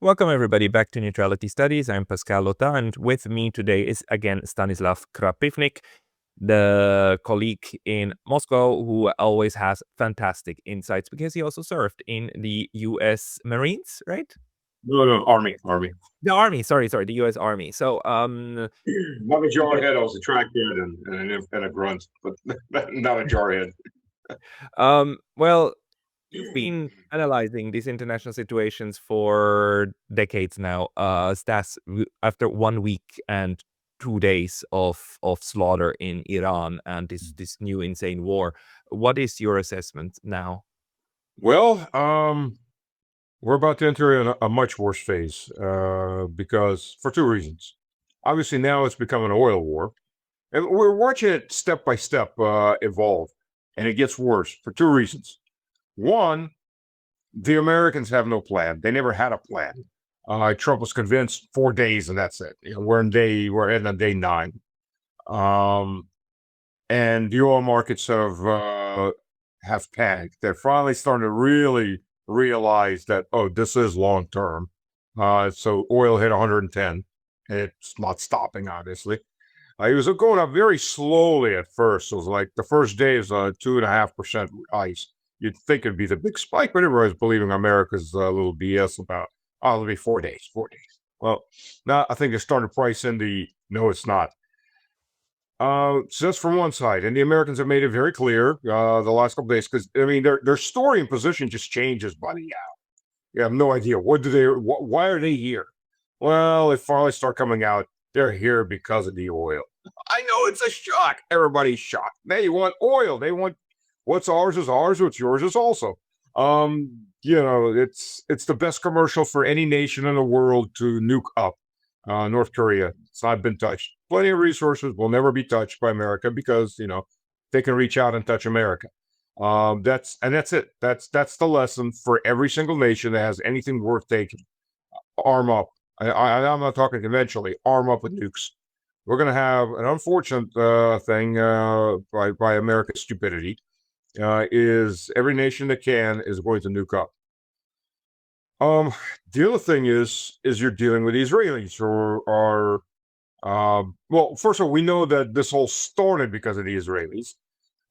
Welcome everybody back to Neutrality Studies. I'm Pascal Lota, and with me today is again Stanislav Krapivnik, the colleague in Moscow who always has fantastic insights because he also served in the US Marines, right? No, Army. The Army, sorry, the US Army. So, Not a jarhead. I was a trackhead and a grunt, but not a jarhead. well, you've been analyzing these international situations for decades now. Stas, after 1 week and 2 days of slaughter in Iran and this new insane war, what is your assessment now? Well, we're about to enter a much worse phase because for two reasons. Obviously, now it's become an oil war, and we're watching it step by step evolve, and it gets worse for two reasons. One, the Americans have no plan. They never had a plan. Trump was convinced 4 days, and that's it. We're in on day 9. And the oil markets have panicked. They're finally starting to really realize that, oh, this is long term. So oil hit 110. It's not stopping, obviously. It was going up very slowly at first. It was like the first day is 2.5% ice. You'd think it'd be the big spike, but everybody's believing America's little BS about, oh, it'll be 4 days, 4 days. Well, now I think they're starting to price in no, it's not. So that's from one side, and the Americans have made it very clear the last couple days because I mean their story and position just changes by the hour. You have no idea why are they here? Well, they finally start coming out. They're here because of the oil. I know it's a shock. Everybody's shocked. They want oil. They want what's ours is ours. What's yours is also. It's the best commercial for any nation in the world to nuke up. North Korea. It's not been touched. Plenty of resources will never be touched by America because they can reach out and touch America. That's it. That's the lesson for every single nation that has anything worth taking. Arm up. I'm not talking conventionally. Arm up with nukes. We're going to have an unfortunate thing by America's stupidity. Is every nation that can is going to nuke up. The other thing is you're dealing with Israelis who are, well, first of all, we know that this all started because of the Israelis.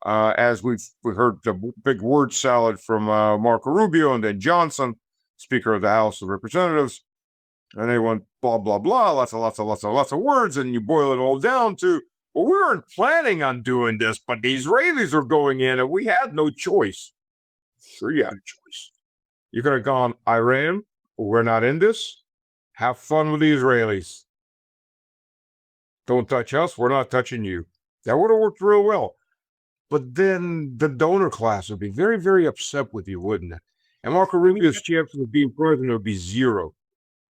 As we've heard the big word salad from Marco Rubio and then Johnson, Speaker of the House of Representatives, and they went blah blah blah, lots of words, and you boil it all down to, well, we weren't planning on doing this, but the Israelis are going in, and we had no choice. Sure, you had a choice. You could have gone, Iran, we're not in this. Have fun with the Israelis. Don't touch us. We're not touching you. That would have worked real well. But then the donor class would be very, very upset with you, wouldn't it? And Marco Rubio's chances of being president would be zero.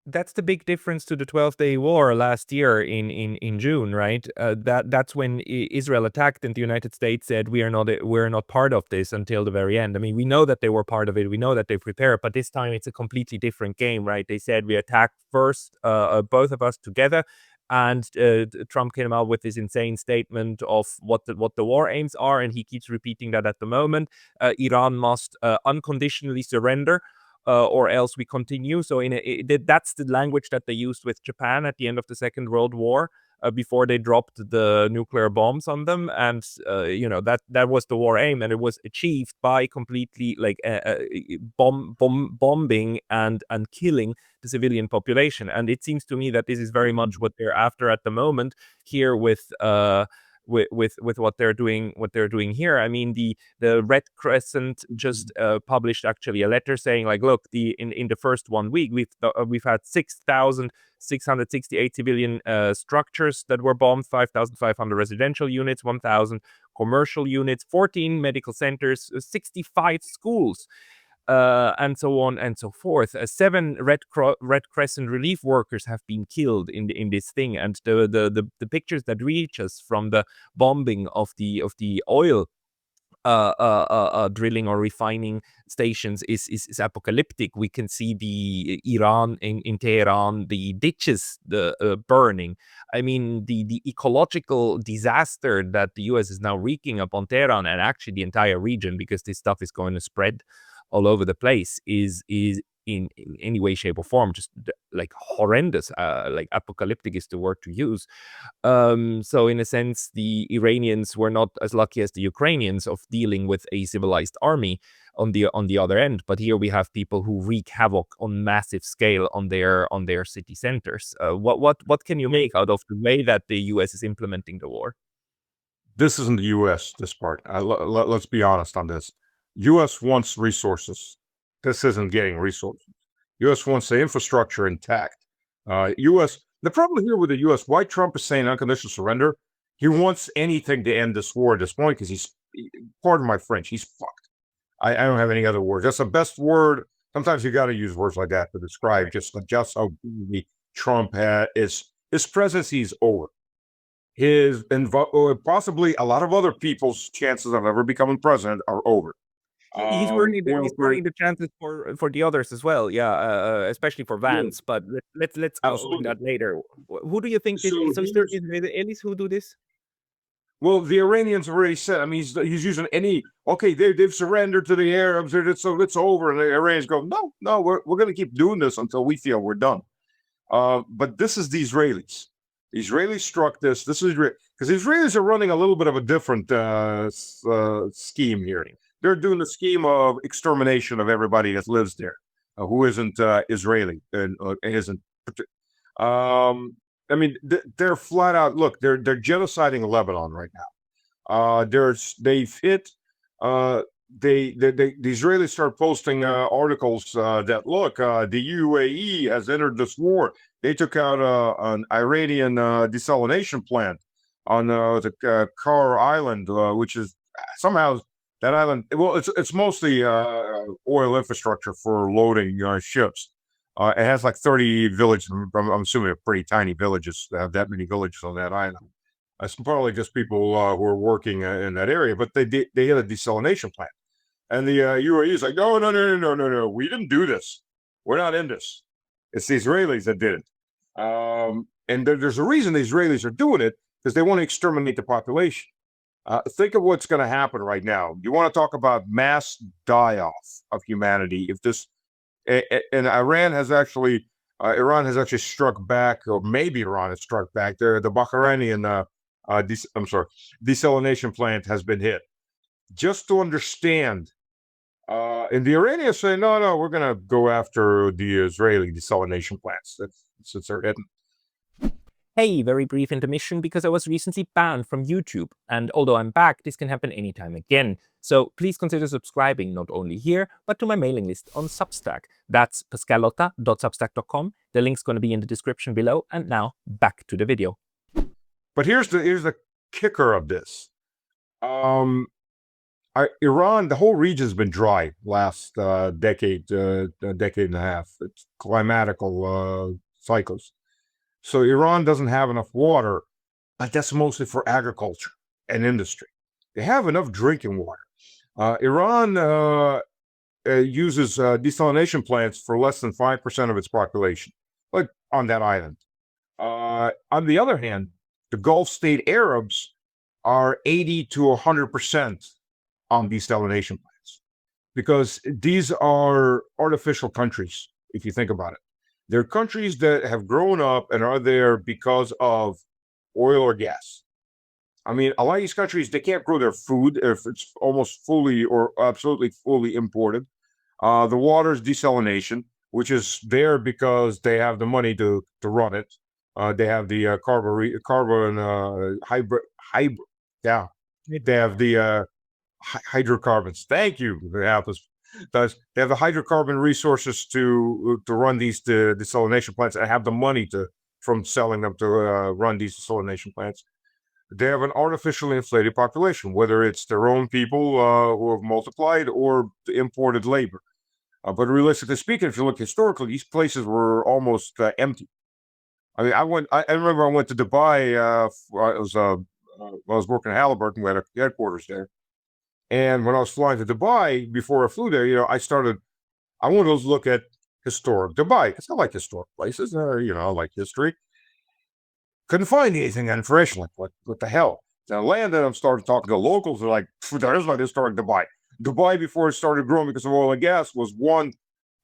That's the big difference to the 12-day war last year in June, right? That's when Israel attacked, and the United States said we're not part of this until the very end. I mean, we know that they were part of it, we know that they prepared, but this time it's a completely different game, right? They said we attacked first, both of us together, and Trump came out with this insane statement of what the war aims are, and he keeps repeating that at the moment. Iran must unconditionally surrender, or else we continue. So that's the language that they used with Japan at the end of the Second World War, before they dropped the nuclear bombs on them, and that was the war aim, and it was achieved by completely bombing and killing the civilian population. And it seems to me that this is very much what they're after at the moment here with what they're doing here. I mean, the Red Crescent just published actually a letter saying, like, look, in the first 1 week we've had 6,668 civilian structures that were bombed, 5,500 residential units, 1,000 commercial units, 14 medical centers, 65 schools. And so on and so forth. 7 Red Crescent relief workers have been killed in this thing, and the pictures that reach us from the bombing of the oil drilling or refining stations is apocalyptic. We can see the Iran in Tehran, the ditches burning. I mean, the ecological disaster that the US is now wreaking upon Tehran and actually the entire region, because this stuff is going to spread all over the place, is in any way, shape, or form. Just like horrendous, like apocalyptic is the word to use. So in a sense, the Iranians were not as lucky as the Ukrainians of dealing with a civilized army on the other end. But here we have people who wreak havoc on massive scale on their city centers. What can you make out of the way that the U.S. is implementing the war? This isn't the U.S., this part. Let's be honest on this. U.S. wants resources. This isn't getting resources. U.S. wants the infrastructure intact. The problem here with the U.S., why Trump is saying unconditional surrender, he wants anything to end this war at this point because pardon my French, he's fucked. I don't have any other words. That's the best word. Sometimes you got to use words like that to describe just how Trump his presidency is over. Possibly a lot of other people's chances of ever becoming president are over. He's burning the chances for the others as well. Yeah, especially for Vance. But let's go on that later. Who do you think is there Israelis who do this? Well, the Iranians already said. I mean, he's using they've surrendered to the Arabs, so it's over. And the Iranians go, no, we're going to keep doing this until we feel we're done. But this is the Israelis. The Israelis struck this. This is because the Israelis are running a little bit of a different scheme here. They're doing the scheme of extermination of everybody that lives there, who isn't Israeli and isn't. I mean, they're flat out. Look, they're genociding Lebanon right now. They've hit. The Israelis start posting articles that look, the UAE has entered this war. They took out an Iranian desalination plant on the Kar Island, which is somehow that island. Well, it's mostly oil infrastructure for loading ships. It has like 30 villages. I'm assuming they're pretty tiny villages that have that many villages on that island. It's probably just people who are working in that area, but they hit a desalination plant. And the UAE is like, no, we didn't do this. We're not in this. It's the Israelis that did it. And there's a reason the Israelis are doing it, because they want to exterminate the population. Think of what's going to happen right now. You want to talk about mass die-off of humanity. If this, and Iran has actually struck back, or maybe Iran has struck back. The Bahraini desalination plant has been hit. Just to understand, and the Iranians say, no, we're going to go after the Israeli desalination plants. Since they're hidden. Hey, very brief intermission because I was recently banned from YouTube. And although I'm back, this can happen anytime again. So please consider subscribing not only here, but to my mailing list on Substack. That's pascalotta.substack.com. The link's going to be in the description below. And now back to the video. But here's the kicker of this. Iran, the whole region's been dry last decade and a half. It's climatical cycles. So Iran doesn't have enough water, but that's mostly for agriculture and industry. They have enough drinking water. Iran uses desalination plants for less than 5% of its population, like on that island. On the other hand, the Gulf state Arabs are 80 to 100% on desalination plants, because these are artificial countries, if you think about it. They're countries that have grown up and are there because of oil or gas. I mean, a lot of these countries, they can't grow their food if it's almost fully or absolutely fully imported. The water's desalination, which is there because they have the money to run it. They have the carbon hybrid. Yeah, they have the hydrocarbons. Thank you. They have the hydrocarbon resources to run these desalination plants and have the money from selling them to run these desalination plants. They have an artificially inflated population, whether it's their own people who have multiplied or the imported labor. But realistically speaking, if you look historically, these places were almost empty. I mean, I remember I went to Dubai. I was working at Halliburton. We had a headquarters there. And when I was flying to Dubai, before I flew there, I wanted to look at historic Dubai, because I like historic places. I like history. Couldn't find anything unfresh. Like, what the hell? Then I landed, I'm starting talking to the locals. They're like, there is no historic Dubai. Dubai, before it started growing because of oil and gas, was one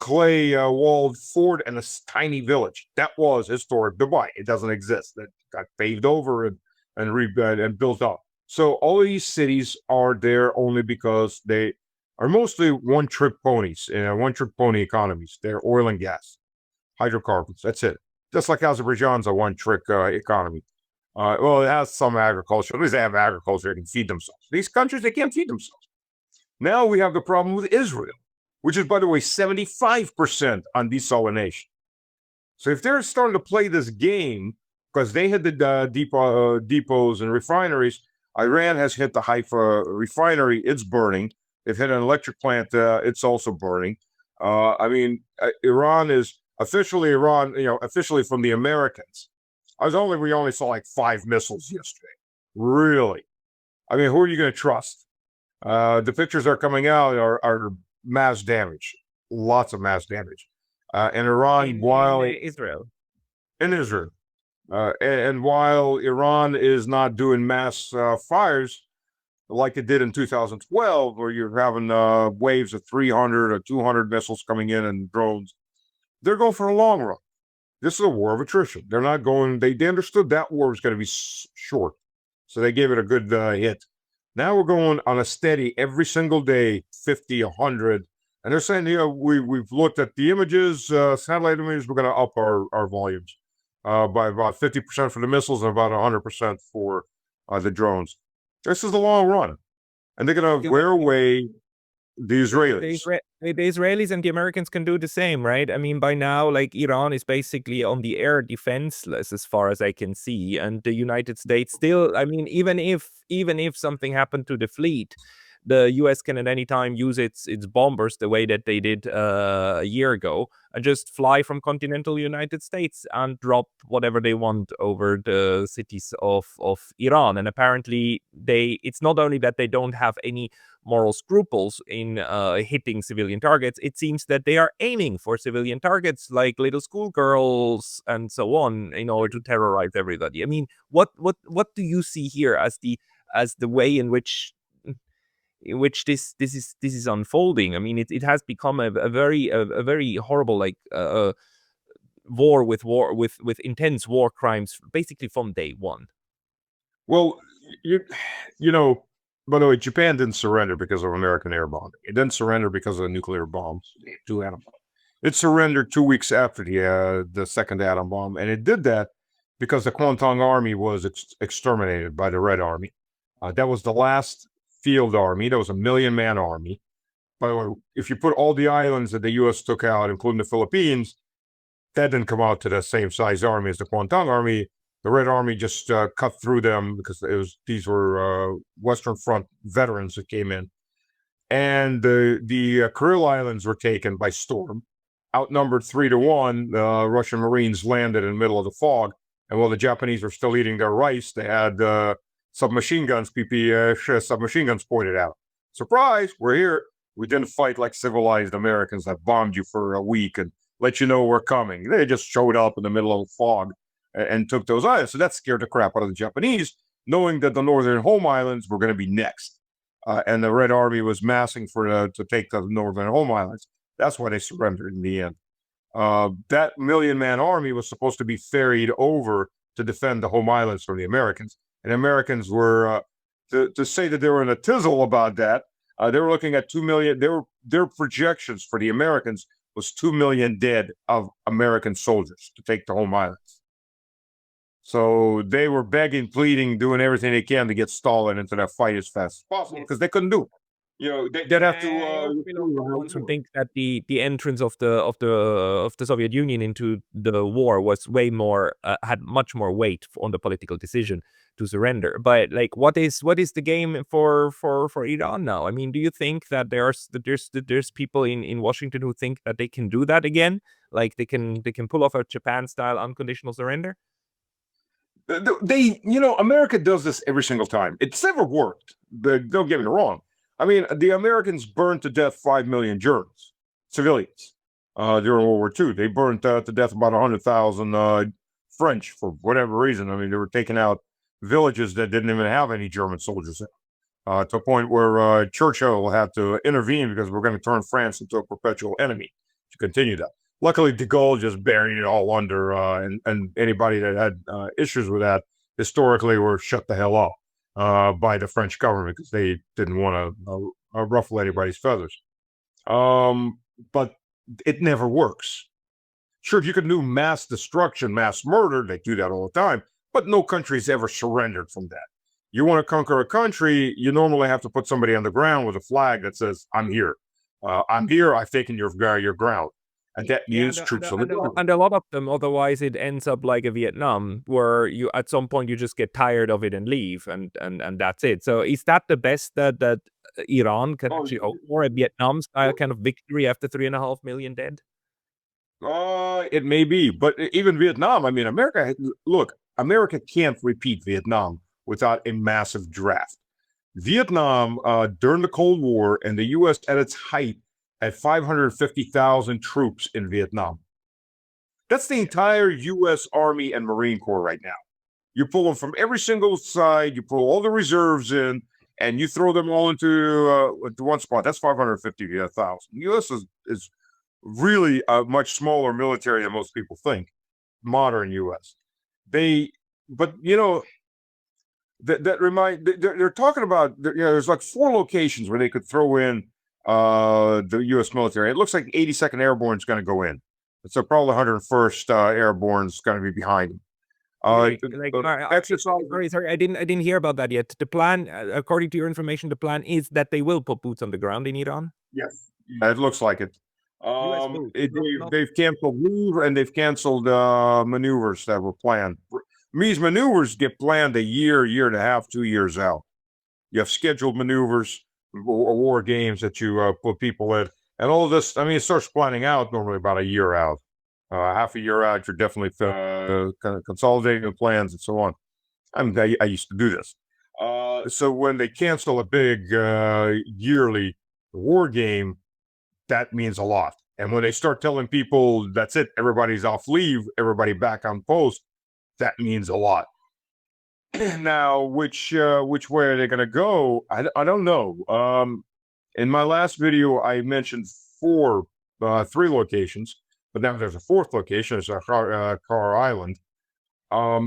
clay walled fort and a tiny village. That was historic Dubai. It doesn't exist. It got paved over and built up. So all these cities are there only because they are mostly one-trick ponies, one-trick pony economies. They're oil and gas, hydrocarbons. That's it. Just like Azerbaijan's a one-trick economy. Well, it has some agriculture. At least they have agriculture. They can feed themselves. These countries, they can't feed themselves. Now we have the problem with Israel, which is, by the way, 75% on desalination. So if they're starting to play this game, because they hit the depots and refineries, Iran has hit the Haifa refinery. It's burning. They've hit an electric plant. It's also burning. Iran is officially officially from the Americans. We only saw like 5 missiles yesterday. Really? I mean, who are you going to trust? The pictures are coming out are mass damage, lots of mass damage. And Iran, in Israel. In Israel. And while Iran is not doing mass fires like it did in 2012, where you're having waves of 300 or 200 missiles coming in and drones, they're going for a long run. This is a war of attrition. They're not going, they understood that war was going to be short. So they gave it a good hit. Now we're going on a steady every single day, 50, 100. And they're saying, we've looked at the images, satellite images, we're going to up our volumes by about 50% for the missiles and about 100% for the drones. This is the long run. And they're going to wear away the Israelis. The Israelis and the Americans can do the same, right? I mean, by now, like, Iran is basically on the air defenseless as far as I can see. And the United States still, I mean, even if something happened to the fleet, the US can at any time use its bombers the way that they did a year ago and just fly from continental United States and drop whatever they want over the cities of Iran. And apparently it's not only that they don't have any moral scruples in hitting civilian targets, it seems that they are aiming for civilian targets like little schoolgirls and so on in order to terrorize everybody. I mean, what do you see here as the way in which this is unfolding? I mean, it has become a very horrible, like, war with intense war crimes basically from day one. Well, by the way, Japan didn't surrender because of American air bombing. It didn't surrender because of the nuclear bombs, 2 atom bombs. It surrendered 2 weeks after the second atom bomb, and it did that because the Kuomintang army was exterminated by the Red Army. That was the last field army. That was a 1 million-man army. By the way, if you put all the islands that the U.S. took out, including the Philippines, that didn't come out to the same size army as the Kuomintang army. The Red Army just cut through them because these were Western Front veterans that came in. And the Kuril Islands were taken by storm. Outnumbered 3-1, the Russian Marines landed in the middle of the fog. And while the Japanese were still eating their rice, they had submachine guns, submachine guns pointed out. Surprise, we're here. We didn't fight like civilized Americans that bombed you for a week and let you know we're coming. They just showed up in the middle of the fog and took those islands. So that scared the crap out of the Japanese, knowing that the northern home islands were going to be next. And the Red Army was massing to take the northern home islands. That's why they surrendered in the end. That 1 million-man army was supposed to be ferried over to defend the home islands from the Americans. And Americans were, to say that they were in a tizzle about that, they were looking at 2 million. Their projections for the Americans was 2 million dead of American soldiers to take the home islands. So they were begging, pleading, doing everything they can to get Stalin into that fight as fast as possible because they couldn't do it. They'd have to. Think that the entrance of the Soviet Union into the war was way more had much more weight on the political decision to surrender. But like, what is the game for Iran now? I mean, do you think that there's people in Washington who think that they can do that again? Like they can pull off a Japan-style unconditional surrender? America does this every single time. It's never worked. Don't get me wrong. I mean, the Americans burned to death 5 million Germans, civilians, during World War II. They burned to death about 100,000 French for whatever reason. I mean, they were taking out villages that didn't even have any German soldiers in, to a point where Churchill had to intervene because we're going to turn France into a perpetual enemy. to continue that. Luckily, de Gaulle just buried it all under, and anybody that had issues with that historically were shut the hell up by the French government because they didn't want to ruffle anybody's feathers. But it never works. Sure, you can do mass destruction, mass murder. They do that all the time, but no country's ever surrendered from that. You want to conquer a country, you normally have to put somebody on the ground with a flag that says, "I'm here. I'm here. I've taken your ground." And that means troops on the ground. And a lot of them, otherwise it ends up like a Vietnam, where you at some point you just get tired of it and leave, and that's it. So is that the best that Iran can actually hope for, a Vietnam style kind of victory after 3.5 million dead? It may be, but even Vietnam, I mean, America can't repeat Vietnam without a massive draft. Vietnam, during the Cold War, and the U.S. at its height had 550,000 troops in Vietnam. That's the entire U.S. Army and Marine Corps right now. You pull them from every single side, you pull all the reserves in, and you throw them all into one spot. That's 550,000. The U.S. is really a much smaller military than most people think. Modern U.S. But you know, they're talking about, there's like 4 locations where they could throw in the U.S. military. It looks like 82nd Airborne is going to go in. So probably 101st Airborne is going to be behind them. Sorry, I didn't hear about that yet. The plan, according to your information, the plan is that they will put boots on the ground in Iran. Yes, it looks like it. They've canceled moves and they've canceled maneuvers that were planned. These maneuvers get planned a year and a half, 2 years out. You have scheduled maneuvers, war games that you put people in, and all of this. I mean, it starts planning out normally about a year out, half a year out. You're definitely kind of consolidating the plans and so on. I mean, I used to do this. So when they cancel a big yearly war game, that means a lot. And when they start telling people that's it, everybody's off leave, everybody back on post, that means a lot. Now, which way are they going to go? I don't know. In my last video, I mentioned 3 locations, but now there's a 4th location. It's Car Island,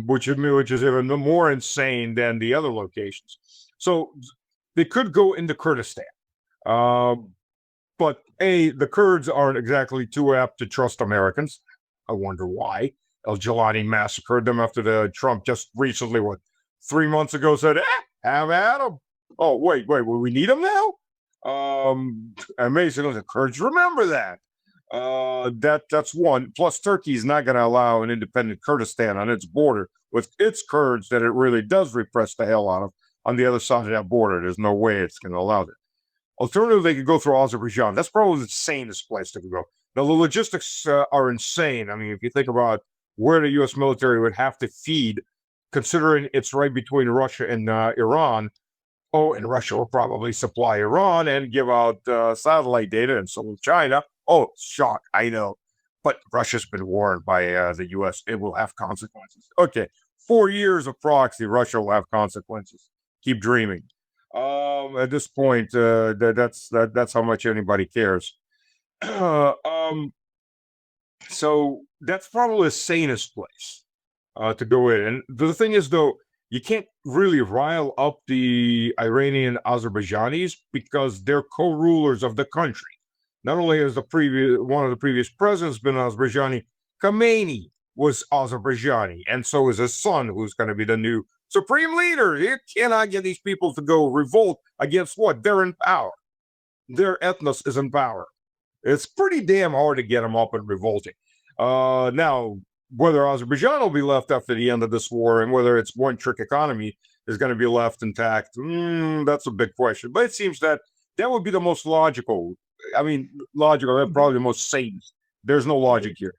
which is even more insane than the other locations. So they could go into Kurdistan. But the Kurds aren't exactly too apt to trust Americans. I wonder why. El Jelani massacred them after the Trump just recently, 3 months ago, said, have at them. Oh, wait, will we need them now? Amazing. The Kurds remember that. That's one. Plus, Turkey is not going to allow an independent Kurdistan on its border with its Kurds that it really does repress the hell out of on the other side of that border. There's no way it's going to allow that. Alternatively, they could go through Azerbaijan. That's probably the sanest place to go. Now, the logistics are insane. I mean, if you think about where the U.S. military would have to feed, considering it's right between Russia and Iran. Oh, and Russia will probably supply Iran and give out satellite data, and so will China. Oh, shock, I know. But Russia's been warned by the U.S. It will have consequences. Okay, 4 years of proxy, Russia will have consequences. Keep dreaming. At this point, that's how much anybody cares. So that's probably the sanest place to go in. And the thing is, though, you can't really rile up the Iranian Azerbaijanis because they're co-rulers of the country. Not only has one of the previous presidents been Azerbaijani, Khomeini was Azerbaijani, and so is his son, who's going to be the new supreme leader. You cannot get these people to go revolt against what? They're in power. Their ethnos is in power. It's pretty damn hard to get them up and revolting. Now, whether Azerbaijan will be left after the end of this war and whether its one-trick economy is going to be left intact, that's a big question. But it seems that would be the most logical. I mean, logical, probably the most sane. There's no logic here.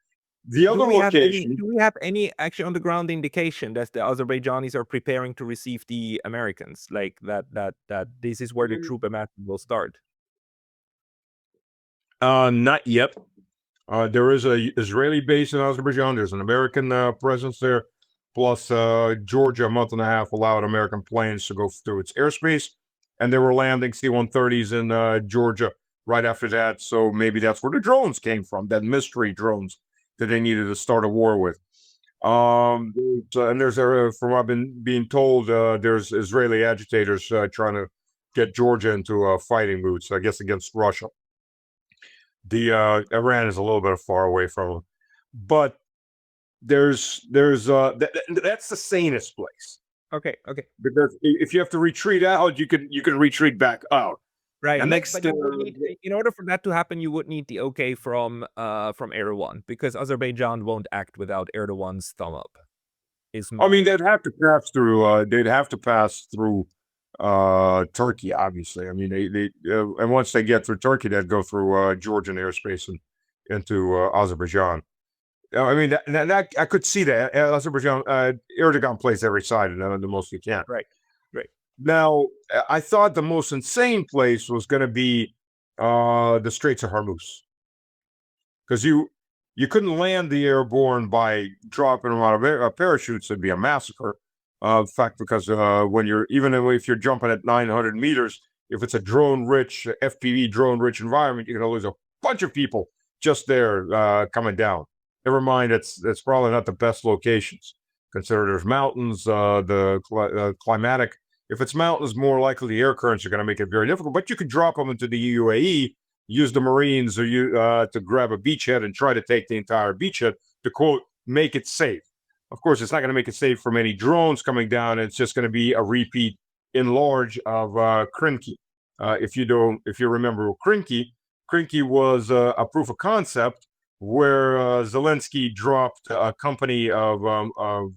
The other location. Do we have any actually on the ground indication that the Azerbaijanis are preparing to receive the Americans? Like that this is where the troop amassment will start? Not yet. There is a Israeli base in Azerbaijan. There's an American presence there. Plus, Georgia, a month and a half, allowed American planes to go through its airspace, and they were landing C-130s in Georgia. right after that. So maybe that's where the drones came from, that mystery drones that they needed to start a war with. And there's from what I've been being told, there's Israeli agitators trying to get Georgia into a fighting mood. So I guess against Russia. The Iran is a little bit far away from them, but that's the sanest place. Okay. Because if you have to retreat out, you can retreat back out. Right. And But you would need, in order for that to happen, you would need the okay from Erdogan, because Azerbaijan won't act without Erdogan's thumb up. I mean, they'd have to pass through. They'd have to pass through Turkey, obviously. I mean, they and once they get through Turkey, they'd go through Georgian airspace and into Azerbaijan. I mean, that I could see that Azerbaijan, Erdogan plays every side, and the most you can. Right. Now, I thought the most insane place was going to be the Straits of Hormuz, because you couldn't land the airborne by dropping them out of parachutes. It'd be a massacre. In fact, because when even if you're jumping at 900 meters, if it's a drone-rich, FPV drone-rich environment, you're going to lose a bunch of people just there coming down. Never mind, it's probably not the best locations. Consider there's mountains, the climatic. If it's mountains, more likely the air currents are going to make it very difficult. But you could drop them into the UAE, use the Marines or to grab a beachhead and try to take the entire beachhead to, quote, make it safe. Of course, it's not going to make it safe from any drones coming down. It's just going to be a repeat in large of Krinky. If you remember Krinky was a proof of concept where Zelensky dropped a company of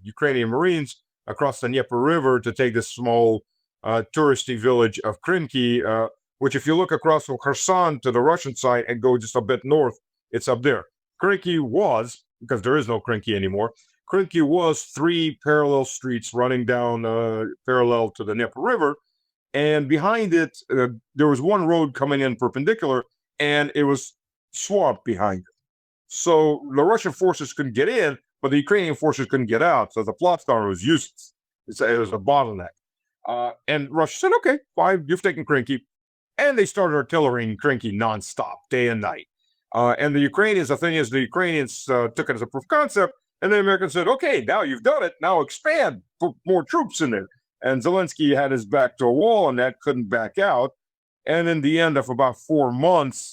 Ukrainian Marines across the Dnieper River to take this small touristy village of Krinky, which if you look across from Kherson to the Russian side and go just a bit north, it's up there. Krinky was, because there is no Krinky anymore, Krinky was 3 parallel streets running down parallel to the Dnieper River, and behind it, there was one road coming in perpendicular, and it was swamp behind it. So the Russian forces couldn't get in, but the Ukrainian forces couldn't get out. So the Platzdarm was useless. It was a bottleneck. And Russia said, okay, fine, you've taken Krinky. And they started artillerying Krinky nonstop, day and night. And the Ukrainians, the thing is, the Ukrainians took it as a proof of concept. And the Americans said, okay, now you've done it. Now expand, put more troops in there. And Zelensky had his back to a wall, and that couldn't back out. And in the end of about 4 months,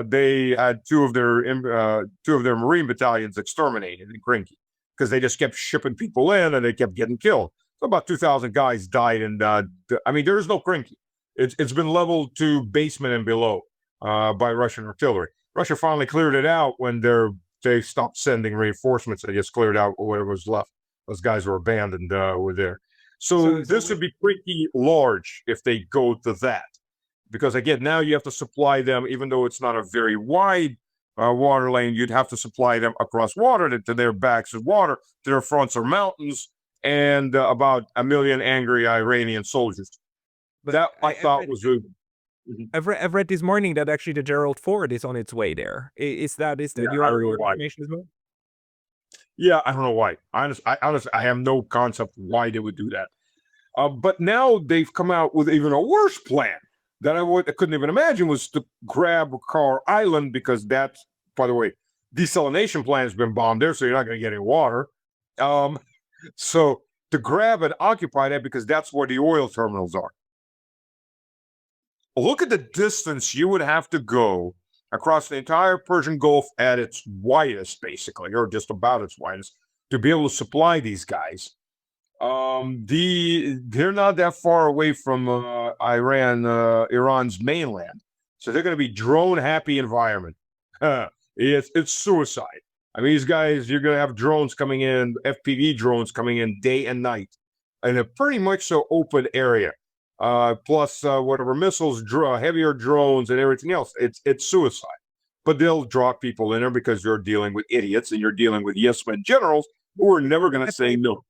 they had two of their Marine battalions exterminated in Krinky because they just kept shipping people in and they kept getting killed. So about 2,000 guys died. And I mean, there is no Krinky. It's been leveled to basement and below by Russian artillery. Russia finally cleared it out when they stopped sending reinforcements. They just cleared out whatever was left. Those guys were abandoned, were there. So this would be pretty large if they go to that. Because again, now you have to supply them, even though it's not a very wide water lane, you'd have to supply them across water to their backs of water, to their fronts are mountains, and about 1 million angry Iranian soldiers. But that I thought was a... I've read this morning that actually the Gerald Ford is on its way there. Is that do you have information as well? Yeah, I don't know why. Honestly, I have no concept why they would do that. But now they've come out with even a worse plan that I couldn't even imagine, was to grab Carr Island, because that's, by the way, desalination plant has been bombed there, so you're not going to get any water. So to grab and occupy that, because that's where the oil terminals are. Look at the distance you would have to go across the entire Persian Gulf at its widest, basically, or just about its widest, to be able to supply these guys. They're not that far away from Iran's mainland, so they're going to be drone happy environment. It's suicide. I mean, these guys, you're going to have drones coming in, FPV drones coming in day and night in a pretty much so open area. Plus whatever missiles, heavier drones, and everything else. It's suicide. But they'll drop people in there because you're dealing with idiots and you're dealing with yes men generals who are never going to say no.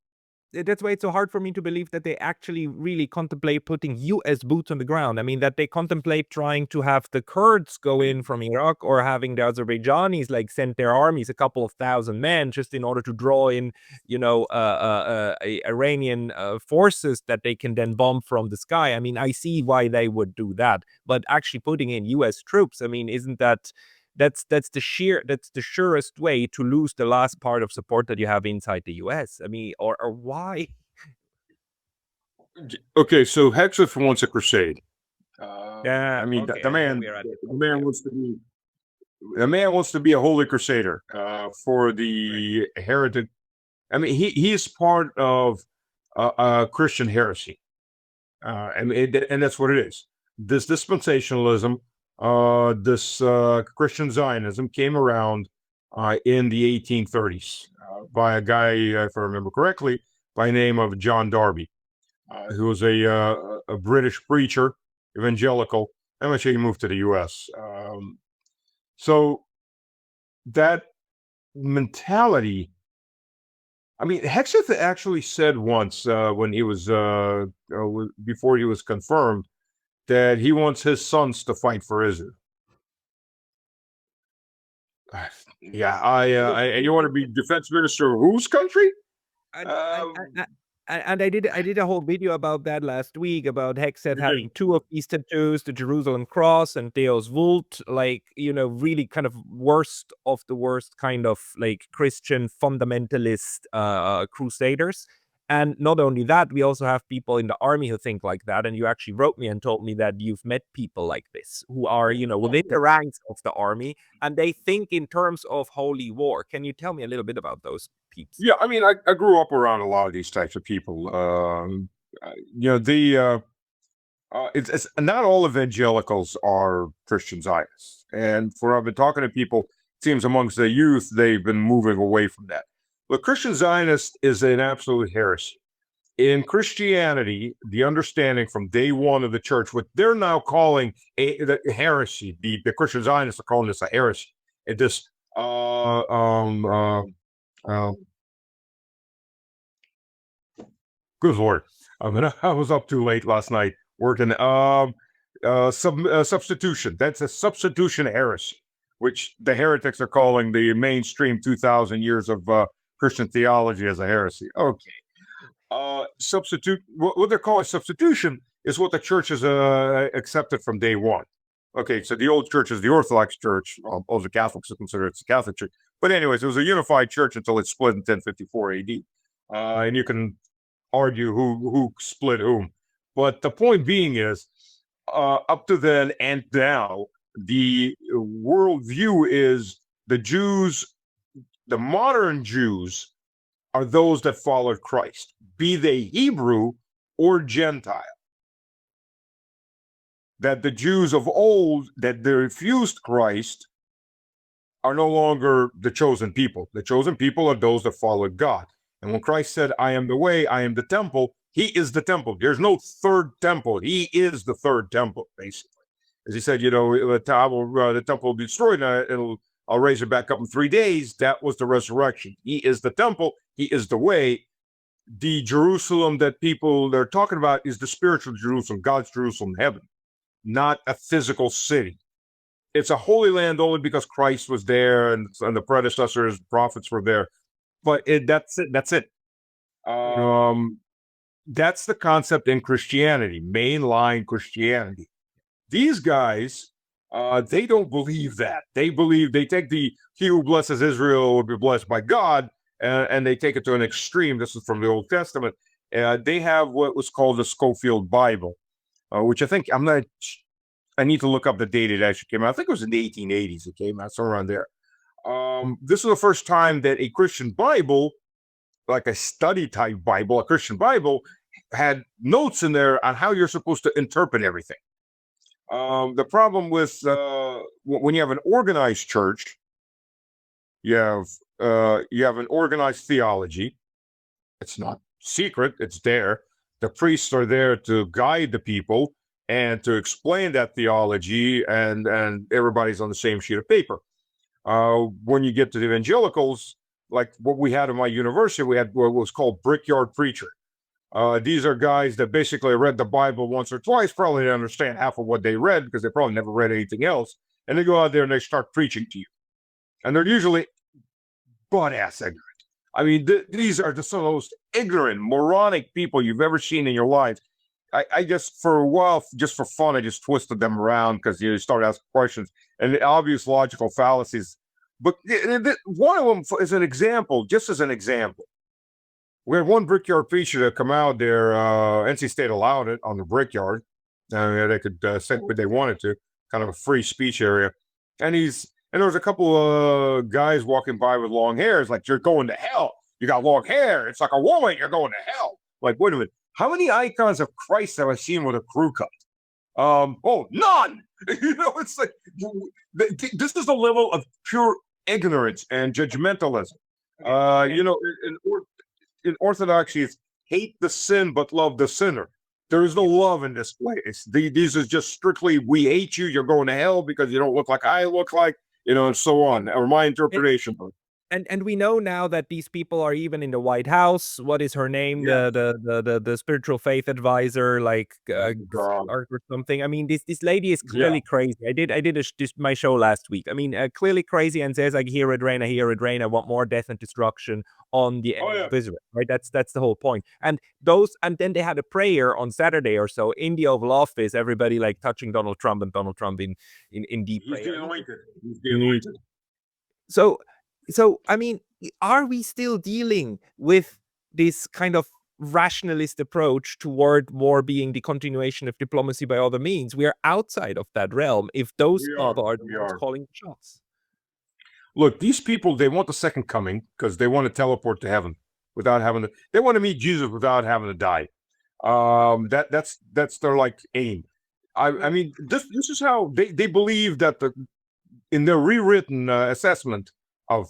that's why it's so hard for me to believe that they actually really contemplate putting U.S. boots on the ground. I mean, that they contemplate trying to have the Kurds go in from Iraq, or having the Azerbaijanis like send their armies, a couple of thousand men, just in order to draw in, Iranian forces that they can then bomb from the sky. I mean, I see why they would do that, but actually putting in U.S. troops, I mean, isn't that that's the surest way to lose the last part of support that you have inside the US. I mean, or why? Okay, so Hegseth wants a crusade. Yeah, I mean, okay, the and here man, we are at the man wants to be, the man wants to be a holy crusader for the heretic. I mean, he is part of Christian heresy, and that's what it is. This dispensationalism, this Christian Zionism came around in the 1830s by a guy, if I remember correctly, by the name of John Darby, who was a British preacher, evangelical, and eventually he moved to the U.S. So that mentality. I mean, Hegseth actually said once when he was before he was confirmed that he wants his sons to fight for Israel. Yeah, and you want to be defense minister of whose country? And, I did a whole video about that last week, about Hegseth having two of these tattoos, the Jerusalem cross and Deus Vult, like, really kind of worst of the worst kind of like Christian fundamentalist crusaders. And not only that, we also have people in the army who think like that. And you actually wrote me and told me that you've met people like this who are, within the ranks of the army, and they think in terms of holy war. Can you tell me a little bit about those peeps? Yeah, I mean, I grew up around a lot of these types of people. It's not all evangelicals are Christian Zionists, and for I've been talking to people, it seems amongst the youth they've been moving away from that. But Christian Zionist is an absolute heresy. In Christianity, the understanding from day one of the church, what they're now calling the heresy, the Christian Zionists are calling this a heresy. It this good Lord. I was up too late last night working. Substitution. That's a substitution heresy, which the heretics are calling the mainstream 2,000 years of Christian theology as a heresy. Okay. Substitute. What they're calling substitution is what the church has accepted from day one. Okay, so the old church is the Orthodox Church. All the Catholics consider it's the Catholic Church. But anyways, it was a unified church until it split in 1054 AD. And you can argue who split whom. But the point being is, up to then and now, the worldview is the Jews, the modern Jews, are those that followed Christ, be they Hebrew or Gentile. That the Jews of old, that they refused Christ, are no longer the chosen people. The chosen people are those that followed God. And when Christ said, I am the way, I am the temple, he is the temple. There's no third temple. He is the third temple, basically. As he said, the temple will be destroyed, and I'll raise it back up in 3 days. That was the resurrection. He is the temple. He is the way. The Jerusalem that people they're talking about is the spiritual Jerusalem, God's Jerusalem in heaven, not a physical city. It's a holy land only because Christ was there and the predecessors, prophets were there. But that's it. That's it. That's the concept in Christianity, mainline Christianity. These guys, they don't believe that. They believe they take he who blesses Israel will be blessed by God, and they take it to an extreme. This is from the Old Testament. They have what was called the Scofield Bible, which I think I need to look up the date it actually came out. I think it was in the 1880s it came out, somewhere around there. This is the first time that a Christian Bible, like a study type Bible, a Christian Bible, had notes in there on how you're supposed to interpret everything. The problem with when you have an organized church, you have an organized theology. It's not secret; it's there. The priests are there to guide the people and to explain that theology, and everybody's on the same sheet of paper. When you get to the evangelicals, like what we had in my university, we had what was called brickyard preacher. These are guys that basically read the Bible once or twice, probably didn't understand half of what they read because they probably never read anything else. And they go out there and they start preaching to you. And they're usually butt ass ignorant. I mean, these are just some of the most ignorant, moronic people you've ever seen in your life. I just, for a while, just for fun, I just twisted them around because you start asking questions and the obvious logical fallacies. But one of them is an example, just as an example. We had one brickyard preacher that come out there. NC State allowed it on the brickyard. They could say what they wanted to, kind of a free speech area. And there was a couple of guys walking by with long hair. It's like, you're going to hell. You got long hair. It's like a woman. You're going to hell. Like, wait a minute. How many icons of Christ have I seen with a crew cut? None. It's like, this is the level of pure ignorance and judgmentalism. In Orthodoxy, it's hate the sin but love the sinner. There is no love in this place. These is just strictly, we hate you. You're going to hell because you don't look like I look like, and so on. Or my interpretation of it. And we know now that these people are even in the White House. What is her name? Yes. The spiritual faith advisor, like or something. I mean, this lady is clearly crazy. I did my show last week. I mean, clearly crazy, and says, like, hear it rain, I want more death and destruction on the enemies of Israel. Right? That's the whole point. And then they had a prayer on Saturday or so in the Oval Office. Everybody like touching Donald Trump in deep prayer. He's the anointed. So, I mean, are we still dealing with this kind of rationalist approach toward war being the continuation of diplomacy by other means? We are outside of that realm if those people are the ones calling the shots. Look, these people, they want the second coming because they want to teleport to heaven without having to. They want to meet Jesus without having to die. That's their like aim. I mean, this is how they believe that in their rewritten assessment of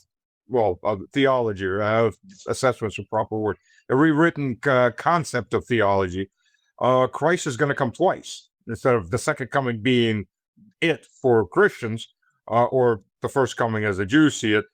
theology, or assessment's a proper word, a rewritten concept of theology, Christ is going to come twice instead of the second coming being it for Christians, or the first coming as the Jews see it.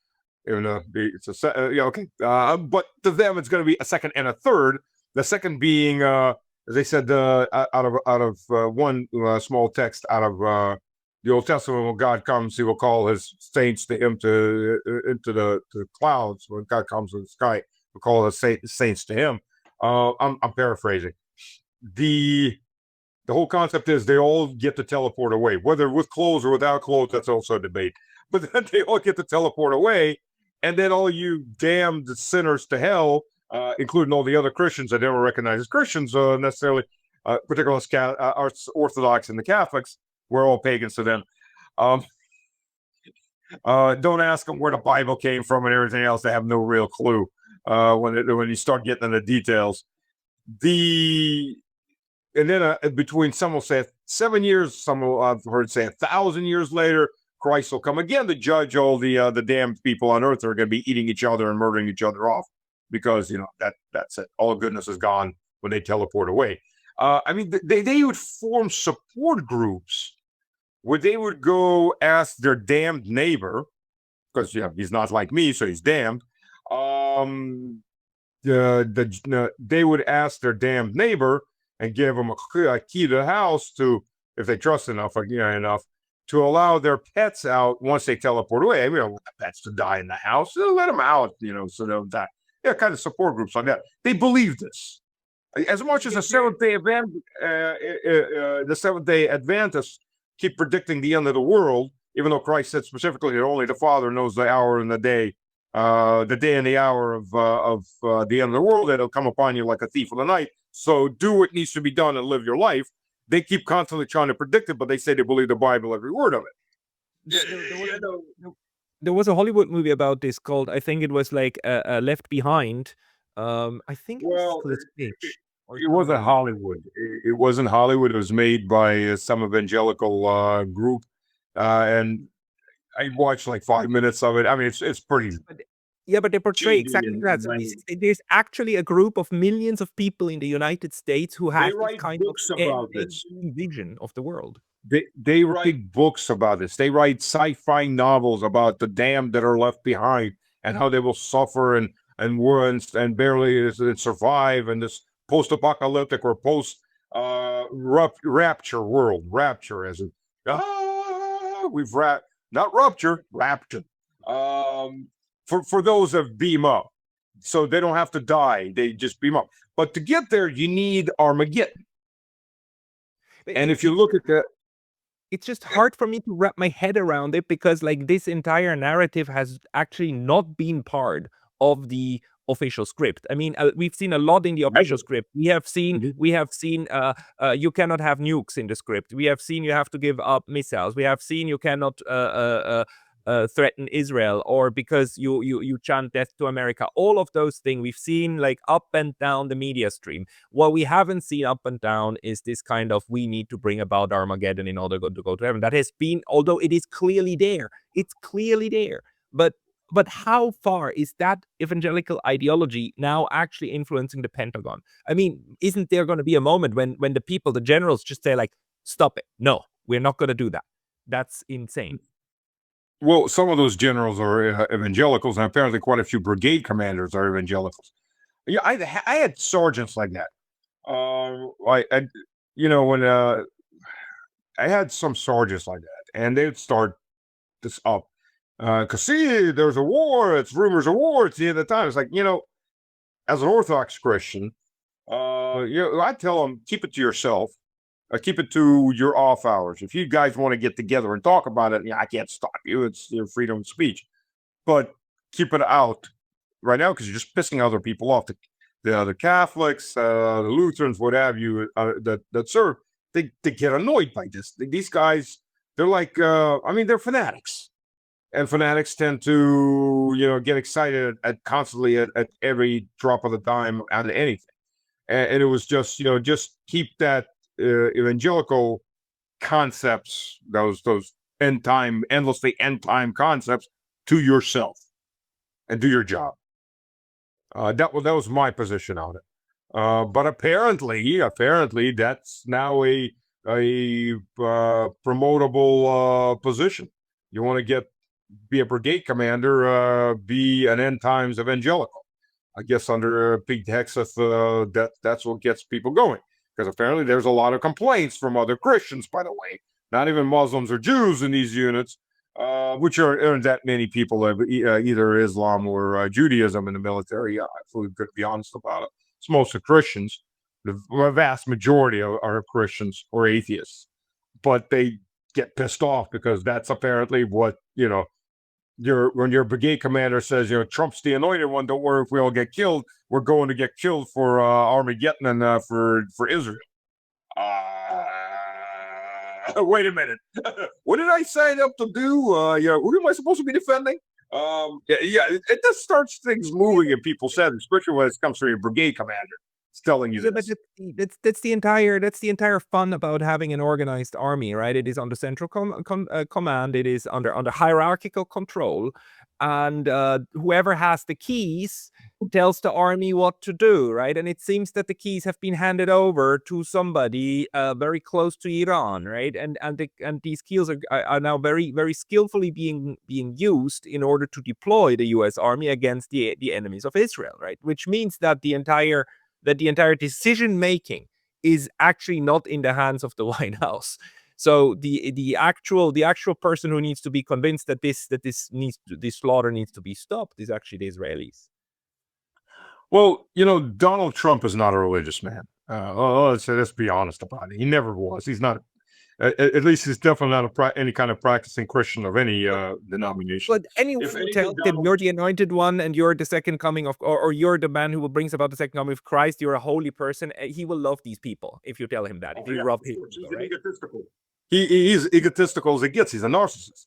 It's but to them it's going to be a second and a third. The second being, as they said, out of one small text out of the Old Testament, when God comes, he will call his saints to him into the clouds. When God comes in the sky, he'll call his saints to him. I'm paraphrasing. The whole concept is they all get to teleport away, whether with clothes or without clothes. That's also a debate. But then they all get to teleport away, and then all you damned sinners to hell, including all the other Christians that never recognize as Christians necessarily, particularly Orthodox and the Catholics. We're all pagans to them. Don't ask them where the Bible came from and everything else. They have no real clue when you start getting into the details. And then between, some will say 7 years, some will, I've heard say 1,000 years later, Christ will come again to judge all the damned people on earth that are going to be eating each other and murdering each other off, because that's it. All goodness is gone when they teleport away. I mean, they would form support groups where they would go ask their damned neighbor, because he's not like me, so he's damned. They would ask their damned neighbor and give them a key to the house to, if they trust enough, to allow their pets out once they teleport away. We don't want the pets to die in the house. So let them out, so they'll die. Yeah, kind of support groups like that. They believe this. As much as the Seventh-day Adventists keep predicting the end of the world, even though Christ said specifically that only the Father knows the hour and the day and the hour of the end of the world, that it'll come upon you like a thief in the night. So do what needs to be done and live your life. They keep constantly trying to predict it, but they say they believe the Bible, every word of it. There was a Hollywood movie about this called, I think it was like Left Behind. I think it wasn't Hollywood. It wasn't Hollywood. It was made by some evangelical group, and I watched like 5 minutes of it. I mean, it's pretty. Yeah, but they portray exactly that. So there's actually a group of millions of people in the United States who have this kind of vision of the world. They write books about this. They write sci-fi novels about the damned that are left behind. and how they will suffer and wounds and barely survive in this post-apocalyptic or post-rapture world. Rapture as in we've not rupture, rapture. For those that beam up, so they don't have to die; they just beam up. But to get there, you need Armageddon. And if you look at that, it's just hard for me to wrap my head around it, because like this entire narrative has actually not been part of the official script. I mean, we've seen a lot in the official script. We have seen you cannot have nukes in the script. We have seen you have to give up missiles. We have seen you cannot threaten Israel, or because you chant death to America. All of those things we've seen like up and down the media stream. What we haven't seen up and down is this kind of, we need to bring about Armageddon in order to go to heaven. That has been, although it is clearly there, it's clearly there. But how far is that evangelical ideology now actually influencing the Pentagon? I mean, isn't there going to be a moment when the people, the generals, just say like, stop it. No, we're not going to do that. That's insane. Well, some of those generals are evangelicals, and apparently quite a few brigade commanders are evangelicals. Yeah, I had sergeants like that. When I had some sergeants like that, and they'd start this up. Because see, there's a war. It's rumors of war. It's the end of the time. It's like, as an Orthodox Christian, I tell them, keep it to yourself. Keep it to your off hours. If you guys want to get together and talk about it, I can't stop you. It's your freedom of speech. But keep it out right now, because you're just pissing other people off. The other Catholics, the Lutherans, what have you, that serve, they get annoyed by this. These guys, they're like, they're fanatics. And fanatics tend to, get excited constantly at every drop of the dime out of anything. And it was just, just keep that evangelical concepts, those endlessly end time concepts, to yourself and do your job. That was my position on it. But apparently that's now a promotable position. You want to be a brigade commander, be an end times evangelical. I guess under Pete Hexeth, that's what gets people going. Because apparently there's a lot of complaints from other Christians, by the way, not even Muslims or Jews in these units, which aren't that many people of either Islam or Judaism in the military. If we could be honest about it, it's mostly Christians. The vast majority are Christians or atheists, but they get pissed off because that's apparently what, when your brigade commander says, Trump's the anointed one, don't worry if we all get killed, we're going to get killed for Armageddon and for Israel. Wait a minute. What did I sign up to do? Who am I supposed to be defending? It just starts things moving in people's heads, especially when it comes from your brigade commander. It's telling you this. That's the entire fun about having an organized army, right? It is under central command. It is under hierarchical control, and whoever has the keys tells the army what to do, right? And it seems that the keys have been handed over to somebody very close to Iran, right? And these keys are now very, very skillfully being used in order to deploy the U.S. Army against the enemies of Israel, right? Which means that the entire decision making is actually not in the hands of the White House. So the actual person who needs to be convinced that this slaughter needs to be stopped is actually the Israelis. Well, Donald Trump is not a religious man. Let's be honest about it. He never was. He's not. At least he's definitely not any kind of practicing Christian of any denomination. But anyone who tells him you're the anointed one and you're the second coming of, or you're the man who brings about the second coming of Christ, you're a holy person, he will love these people if you tell him that. If you rub him, right? Egotistical. He's egotistical as it gets. He's a narcissist.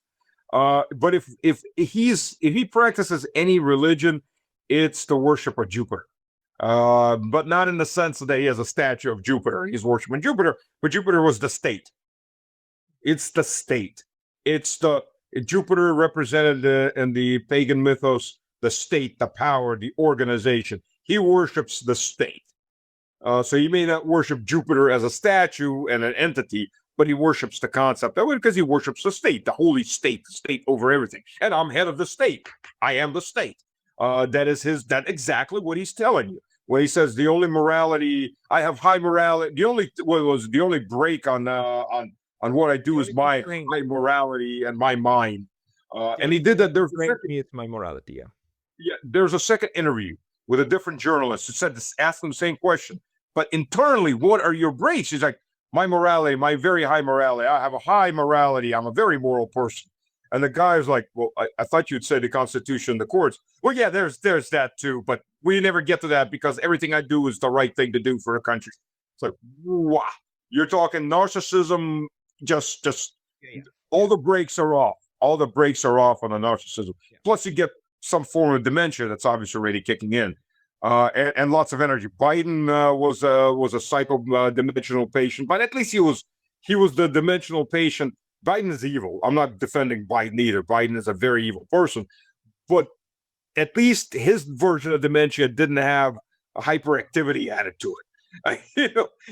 But if he practices any religion, it's the worship of Jupiter. But not in the sense that he has a statue of Jupiter. He's worshiping Jupiter, but Jupiter was the state. It's the state. It's Jupiter represented in the pagan mythos, the state, the power, the organization. He worships the state. So you may not worship Jupiter as a statue and an entity, but he worships the concept of it because he worships the state, the holy state, the state over everything. And I'm head of the state. I am the state. That exactly what he's telling you. When he says the only morality, I have high morality. The only break on what I do is my high morality and my mind. And he did that. Me, it's my morality. Yeah. There's a second interview with a different journalist who said this, asked him the same question. But internally, what are your breaks? He's like, my morality, my very high morality. I have a high morality. I'm a very moral person. And the guy is like, well, I thought you'd say the Constitution, the courts. Well, yeah, there's that too, but we never get to that because everything I do is the right thing to do for the country. It's like, wow, you're talking narcissism. Just all the brakes are off. All the brakes are off on the narcissism. Yeah. Plus, you get some form of dementia that's obviously already kicking in, and lots of energy. Biden was a psycho-dimensional patient, but at least he was the dimensional patient. Biden is evil. I'm not defending Biden either. Biden is a very evil person, but at least his version of dementia didn't have a hyperactivity added to it.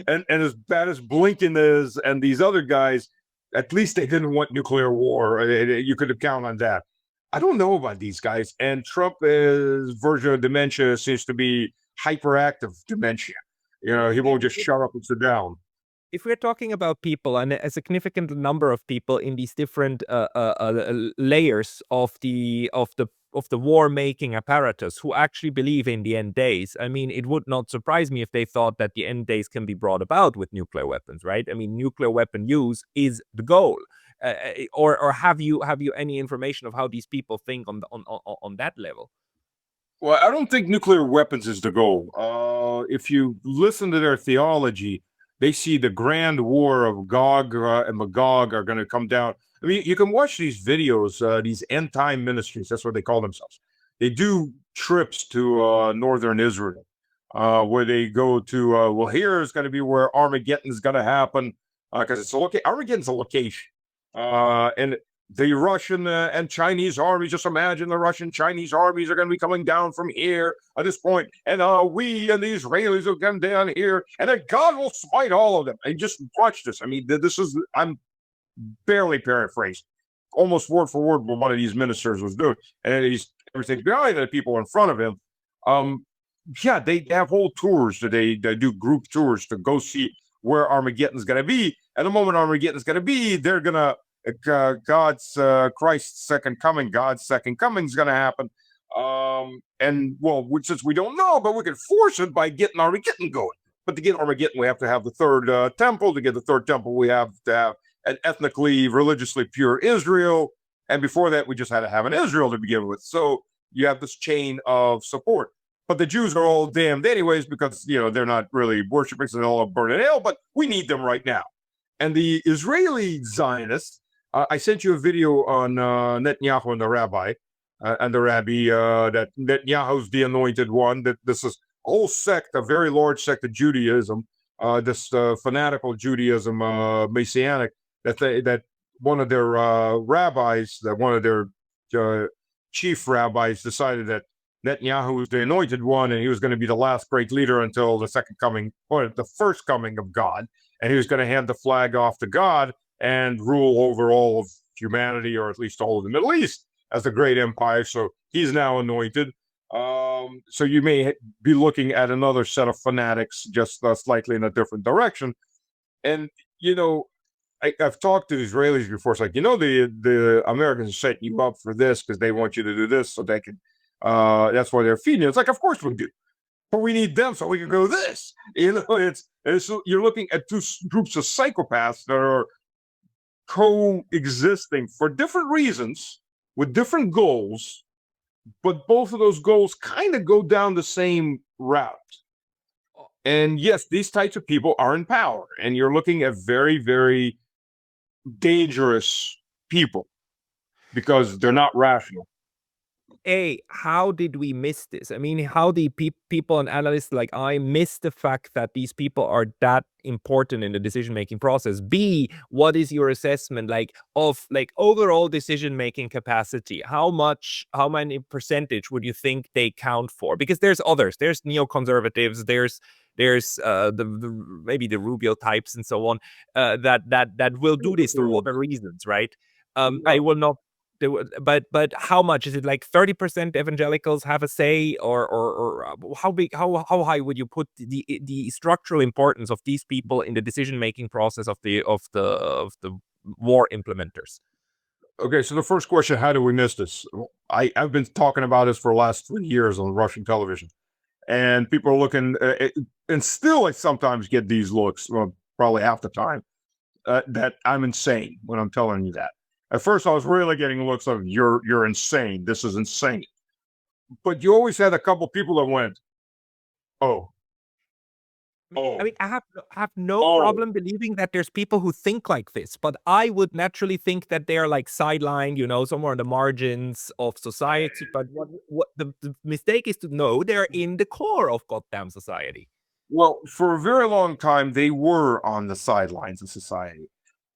And as bad as Blinken is and these other guys, at least they didn't want nuclear war. You could count on that. I don't know about these guys. And Trump's version of dementia seems to be hyperactive dementia. He won't just shut up and sit down. If we're talking about people and a significant number of people in these different layers of the war-making apparatus who actually believe in the end days, I mean, it would not surprise me if they thought that the end days can be brought about with nuclear weapons, right? I mean, nuclear weapon use is the goal. Or have you any information of how these people think on that level? Well, I don't think nuclear weapons is the goal. If you listen to their theology, they see the grand war of Gog and Magog are going to come down. I mean, you can watch these videos, these end-time ministries. That's what they call themselves. They do trips to northern Israel, where they go to, well, here's going to be where Armageddon is going to happen, because it's Armageddon's a location. And the Russian and Chinese armies, just imagine the Russian Chinese armies are going to be coming down from here at this point, and we and the Israelis will come down here, and then God will smite all of them. And just watch this. I mean, I'm barely paraphrased, almost word for word what one of these ministers was doing, and he's everything behind the people in front of him. Yeah, they have whole tours. They do group tours to go see where Armageddon's going to be. And the moment Armageddon's going to be, they're going to Christ's second coming, God's second coming is going to happen. And well, since we don't know, but we can force it by getting Armageddon going. But to get Armageddon, we have to have the third temple. To get the third temple, we have to have an ethnically, religiously pure Israel. And before that, we just had to have an Israel to begin with. So you have this chain of support. But the Jews are all damned anyways because, they're not really worshiping, so they're all burning in hell, but we need them right now. And the Israeli Zionists, I sent you a video on Netanyahu and the rabbi, that Netanyahu's the anointed one, that this is a whole sect, a very large sect of Judaism, this fanatical Judaism, Messianic, that one of their rabbis, that one of their chief rabbis decided that Netanyahu was the anointed one, and he was going to be the last great leader until the second coming, or the first coming of God, and he was going to hand the flag off to God and rule over all of humanity, or at least all of the Middle East, as the great empire. So he's now anointed. So you may be looking at another set of fanatics, just slightly in a different direction. And I've talked to Israelis before. It's like, the Americans are setting you up for this because they want you to do this so they can. That's why they're feeding you. It's like, of course we do, but we need them so we can go this. It's you're looking at two groups of psychopaths that are coexisting for different reasons with different goals, but both of those goals kind of go down the same route. And yes, these types of people are in power, and you're looking at very, very dangerous people because they're not rational. how did we miss this? I mean, how the people and analysts like I miss the fact that these people are that important in the decision-making process? B, what is your assessment of overall decision-making capacity? How many percentage would you think they count for? Because there's others. There's neoconservatives. There's maybe the Rubio types and so on that will do this for other reasons, right? I will not. But how much is it? Like 30% evangelicals have a say, or how big, how high would you put the structural importance of these people in the decision making process of the war implementers? Okay, so the first question: how do we miss this? I've been talking about this for the last 3 years on Russian television, and people are looking, and still I sometimes get these looks, well, probably half the time, that I'm insane when I'm telling you that. At first, I was really getting looks of you're insane. This is insane. But you always had a couple people that went, oh, I mean, oh, I have no oh. problem believing that there's people who think like this, but I would naturally think that they're like sidelined, somewhere on the margins of society. But what the mistake is to know they're in the core of goddamn society. Well, for a very long time, they were on the sidelines of society.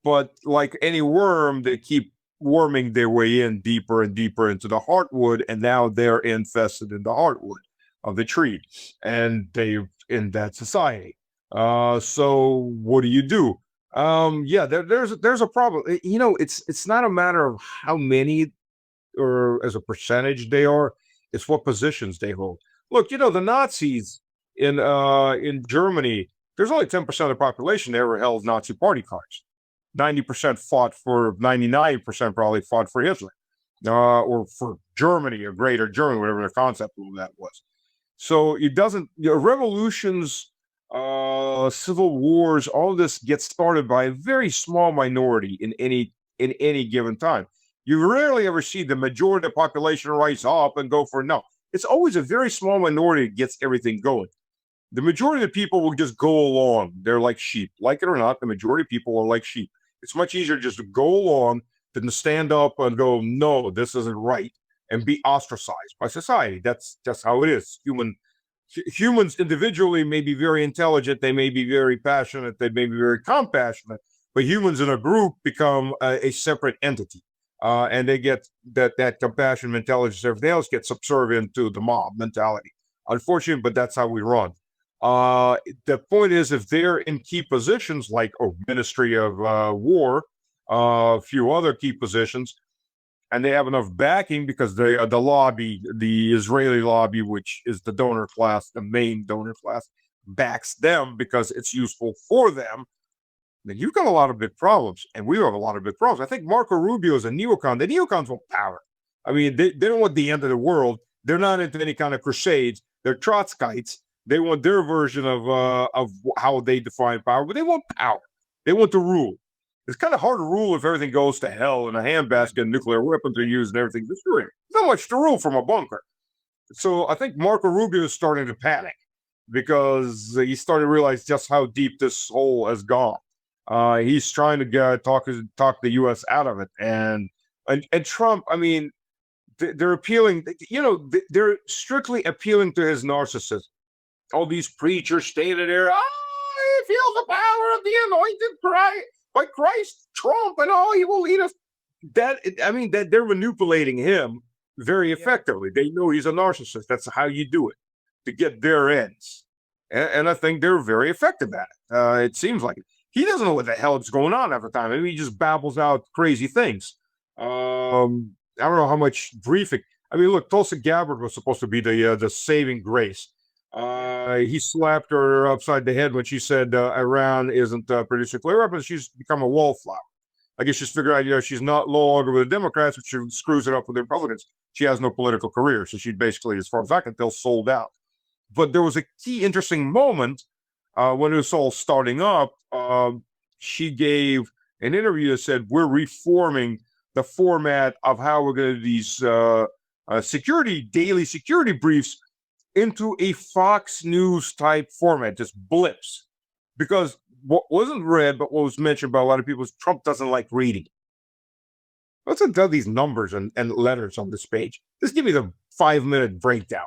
But like any worm, they keep worming their way in deeper and deeper into the heartwood, and now they're infested in the heartwood of the tree, and they're in that society. So what do you do? Yeah, there's a problem. It's not a matter of how many or as a percentage they are, it's what positions they hold. Look, the Nazis in Germany, there's only 10% of the population that ever held Nazi party cards. 90% fought for 99% probably fought for Hitler. Or for Germany or Greater Germany, whatever the concept of that was. So it doesn't, revolutions, civil wars, all of this gets started by a very small minority in any given time. You rarely ever see the majority of the population rise up and go for no. It's always a very small minority that gets everything going. The majority of the people will just go along. They're like sheep. Like it or not, the majority of people are like sheep. It's much easier just to go along than to stand up and go, no, this isn't right, and be ostracized by society. That's just how it is. Humans individually may be very intelligent, they may be very passionate, they may be very compassionate, but humans in a group become a separate entity. And they get that compassion, intelligence, everything else gets subservient to the mob mentality. Unfortunately, but that's how we run. The point is, if they're in key positions like Ministry of War, a few other key positions, and they have enough backing because the lobby, the Israeli lobby, which is the donor class, the main donor class, backs them because it's useful for them, then you've got a lot of big problems, and we have a lot of big problems. I think Marco Rubio is a neocon. The neocons want power. I mean, they don't want the end of the world. They're not into any kind of crusades. They're Trotskyites. They want their version of how they define power, but they want power. They want to rule. It's kind of hard to rule if everything goes to hell in a handbasket and nuclear weapons are used and everything's destroyed. There's not much to rule from a bunker. So I think Marco Rubio is starting to panic because he started to realize just how deep this hole has gone. He's trying to talk the U.S. out of it, and Trump. I mean, they're appealing. They're strictly appealing to his narcissism. All these preachers standing there. I feel the power of the anointed Christ by Christ, Trump, and all he will lead us. That they're manipulating him very effectively. They know he's a narcissist. That's how you do it to get their ends, and I think they're very effective at it. It seems like it. He doesn't know what the hell is going on half the time. I mean, he just babbles out crazy things. I don't know how much briefing. I mean, look, Tulsi Gabbard was supposed to be the saving grace. He slapped her upside the head when she said Iran isn't producing nuclear weapons. She's become a wallflower. I guess she's figured out, she's not no longer with the Democrats, which she screws it up with the Republicans. She has no political career, so she basically, as far as I can tell, sold out. But there was a key interesting moment when it was all starting up. She gave an interview that said, we're reforming the format of how we're going to do these daily security briefs into a Fox News type format, just blips. Because what wasn't read, but what was mentioned by a lot of people is Trump doesn't like reading. Let's tell these numbers and letters on this page. Just give me the 5-minute breakdown.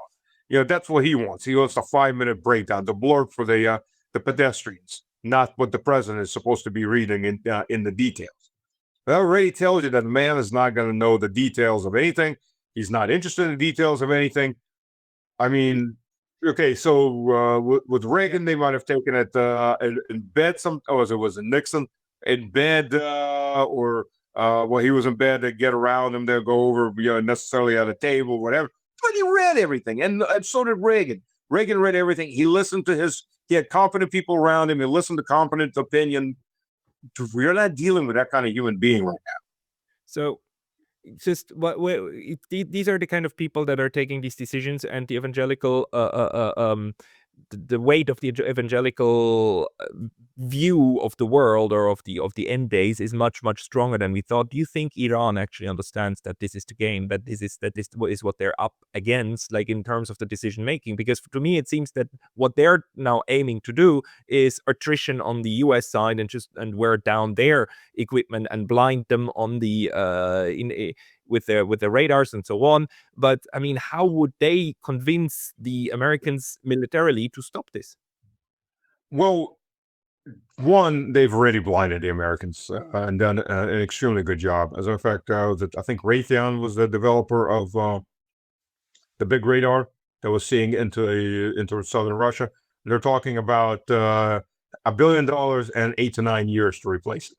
That's what he wants. He wants the 5-minute breakdown, the blurb for the pedestrians, not what the president is supposed to be reading in the details. That already tells you that man is not going to know the details of anything. He's not interested in the details of anything. I mean, okay, so with Reagan, they might have taken it in bed. It was Nixon in bed, or he was in bed to get around him. They'll go over, necessarily at a table, whatever. But he read everything, and so did Reagan. Reagan read everything. He listened to he had competent people around him. He listened to competent opinion. We're not dealing with that kind of human being right now. So, just these are the kind of people that are taking these decisions, and the evangelical the weight of the evangelical view of the world, or of the end days, is much stronger than we thought. Do you think Iran actually understands that this is the game, that this is what they're up against, like in terms of the decision making? Because to me it seems that what they're now aiming to do is attrition on the US side, and wear down their equipment and blind them on the with the radars and so on. But I mean, how would they convince the Americans militarily to stop this? Well, one, they've already blinded the Americans and done an extremely good job. As a matter of fact, I think Raytheon was the developer of the big radar that was seeing into southern Russia. They're talking about $1 billion and 8 to 9 years to replace it.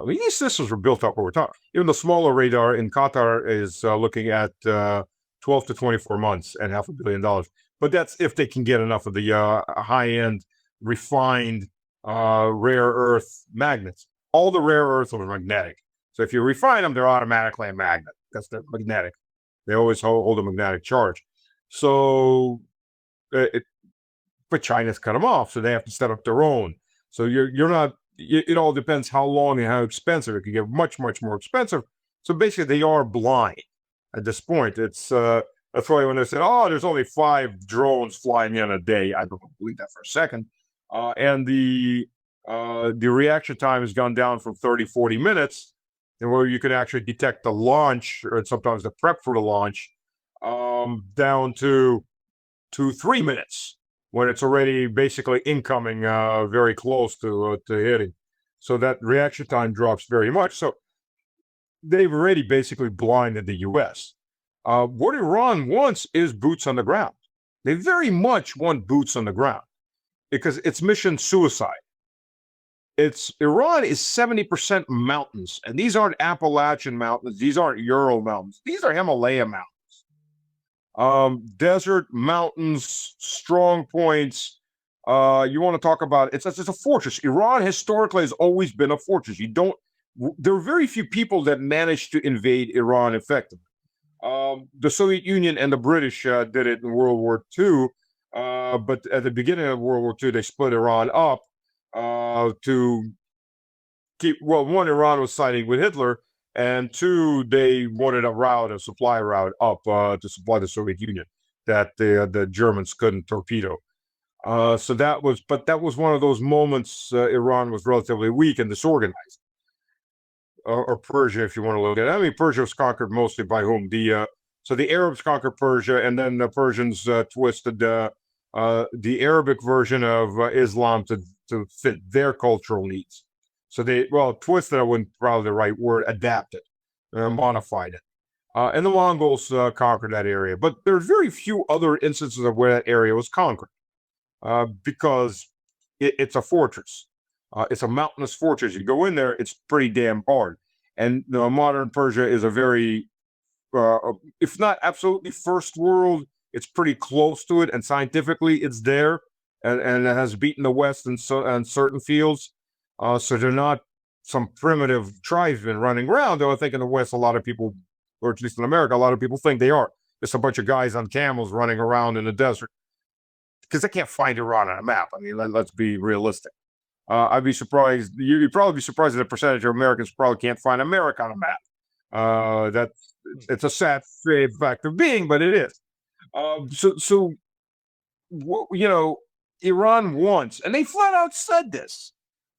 These systems were built up over time. Even the smaller radar in Qatar is looking at 12 to 24 months and $500 million. But that's if they can get enough of the high-end, refined, rare earth magnets. All the rare earths are magnetic. So if you refine them, they're automatically a magnet. That's the magnetic. They always hold a magnetic charge. So, but China's cut them off, so they have to set up their own. So you're not. It all depends how long and how expensive. It could get much more expensive. So basically, they are blind at this point. It's that's why when they said, "Oh, there's only 5 drones flying in a day," I don't believe that for a second. And the reaction time has gone down from 30-40 minutes, and where you can actually detect the launch, or sometimes the prep for the launch, down to 2-3 minutes, when it's already basically incoming, very close to hitting. So that reaction time drops very much. So they've already basically blinded the U.S. What Iran wants is boots on the ground. They very much want boots on the ground, because it's mission suicide. Iran is 70% mountains, and these aren't Appalachian mountains. These aren't Ural mountains. These are Himalaya mountains. Desert, mountains, strong points. You want to talk about it's a fortress. Iran historically has always been a fortress. There are very few people that managed to invade Iran effectively. The Soviet Union and the British did it in World War II, but at the beginning of World War II, they split Iran up to keep. Well, one, Iran was siding with Hitler, and 2, they wanted a supply route up to supply the Soviet Union that the Germans couldn't torpedo. So that was one of those moments. Iran was relatively weak and disorganized, or Persia, if you want to look at it. I mean, Persia was conquered mostly by whom? So the Arabs conquered Persia, and then the Persians twisted the Arabic version of Islam to fit their cultural needs. So twisted, I wouldn't probably the right word, adapted, modified it. And the Mongols conquered that area. But there's very few other instances of where that area was conquered, because it's a fortress. It's a mountainous fortress. You go in there, it's pretty damn hard. And modern Persia is a very, if not absolutely first world, it's pretty close to it. And scientifically, it's there, and it has beaten the West in certain fields. So they're not some primitive tribesmen running around. Though I think in the West, a lot of people, or at least in America, a lot of people think they are. Just a bunch of guys on camels running around in the desert, because they can't find Iran on a map. I mean, let's be realistic. I'd be surprised. You'd probably be surprised at the percentage of Americans probably can't find America on a map. It's a sad fact of being, but it is. Iran wants, and they flat out said this.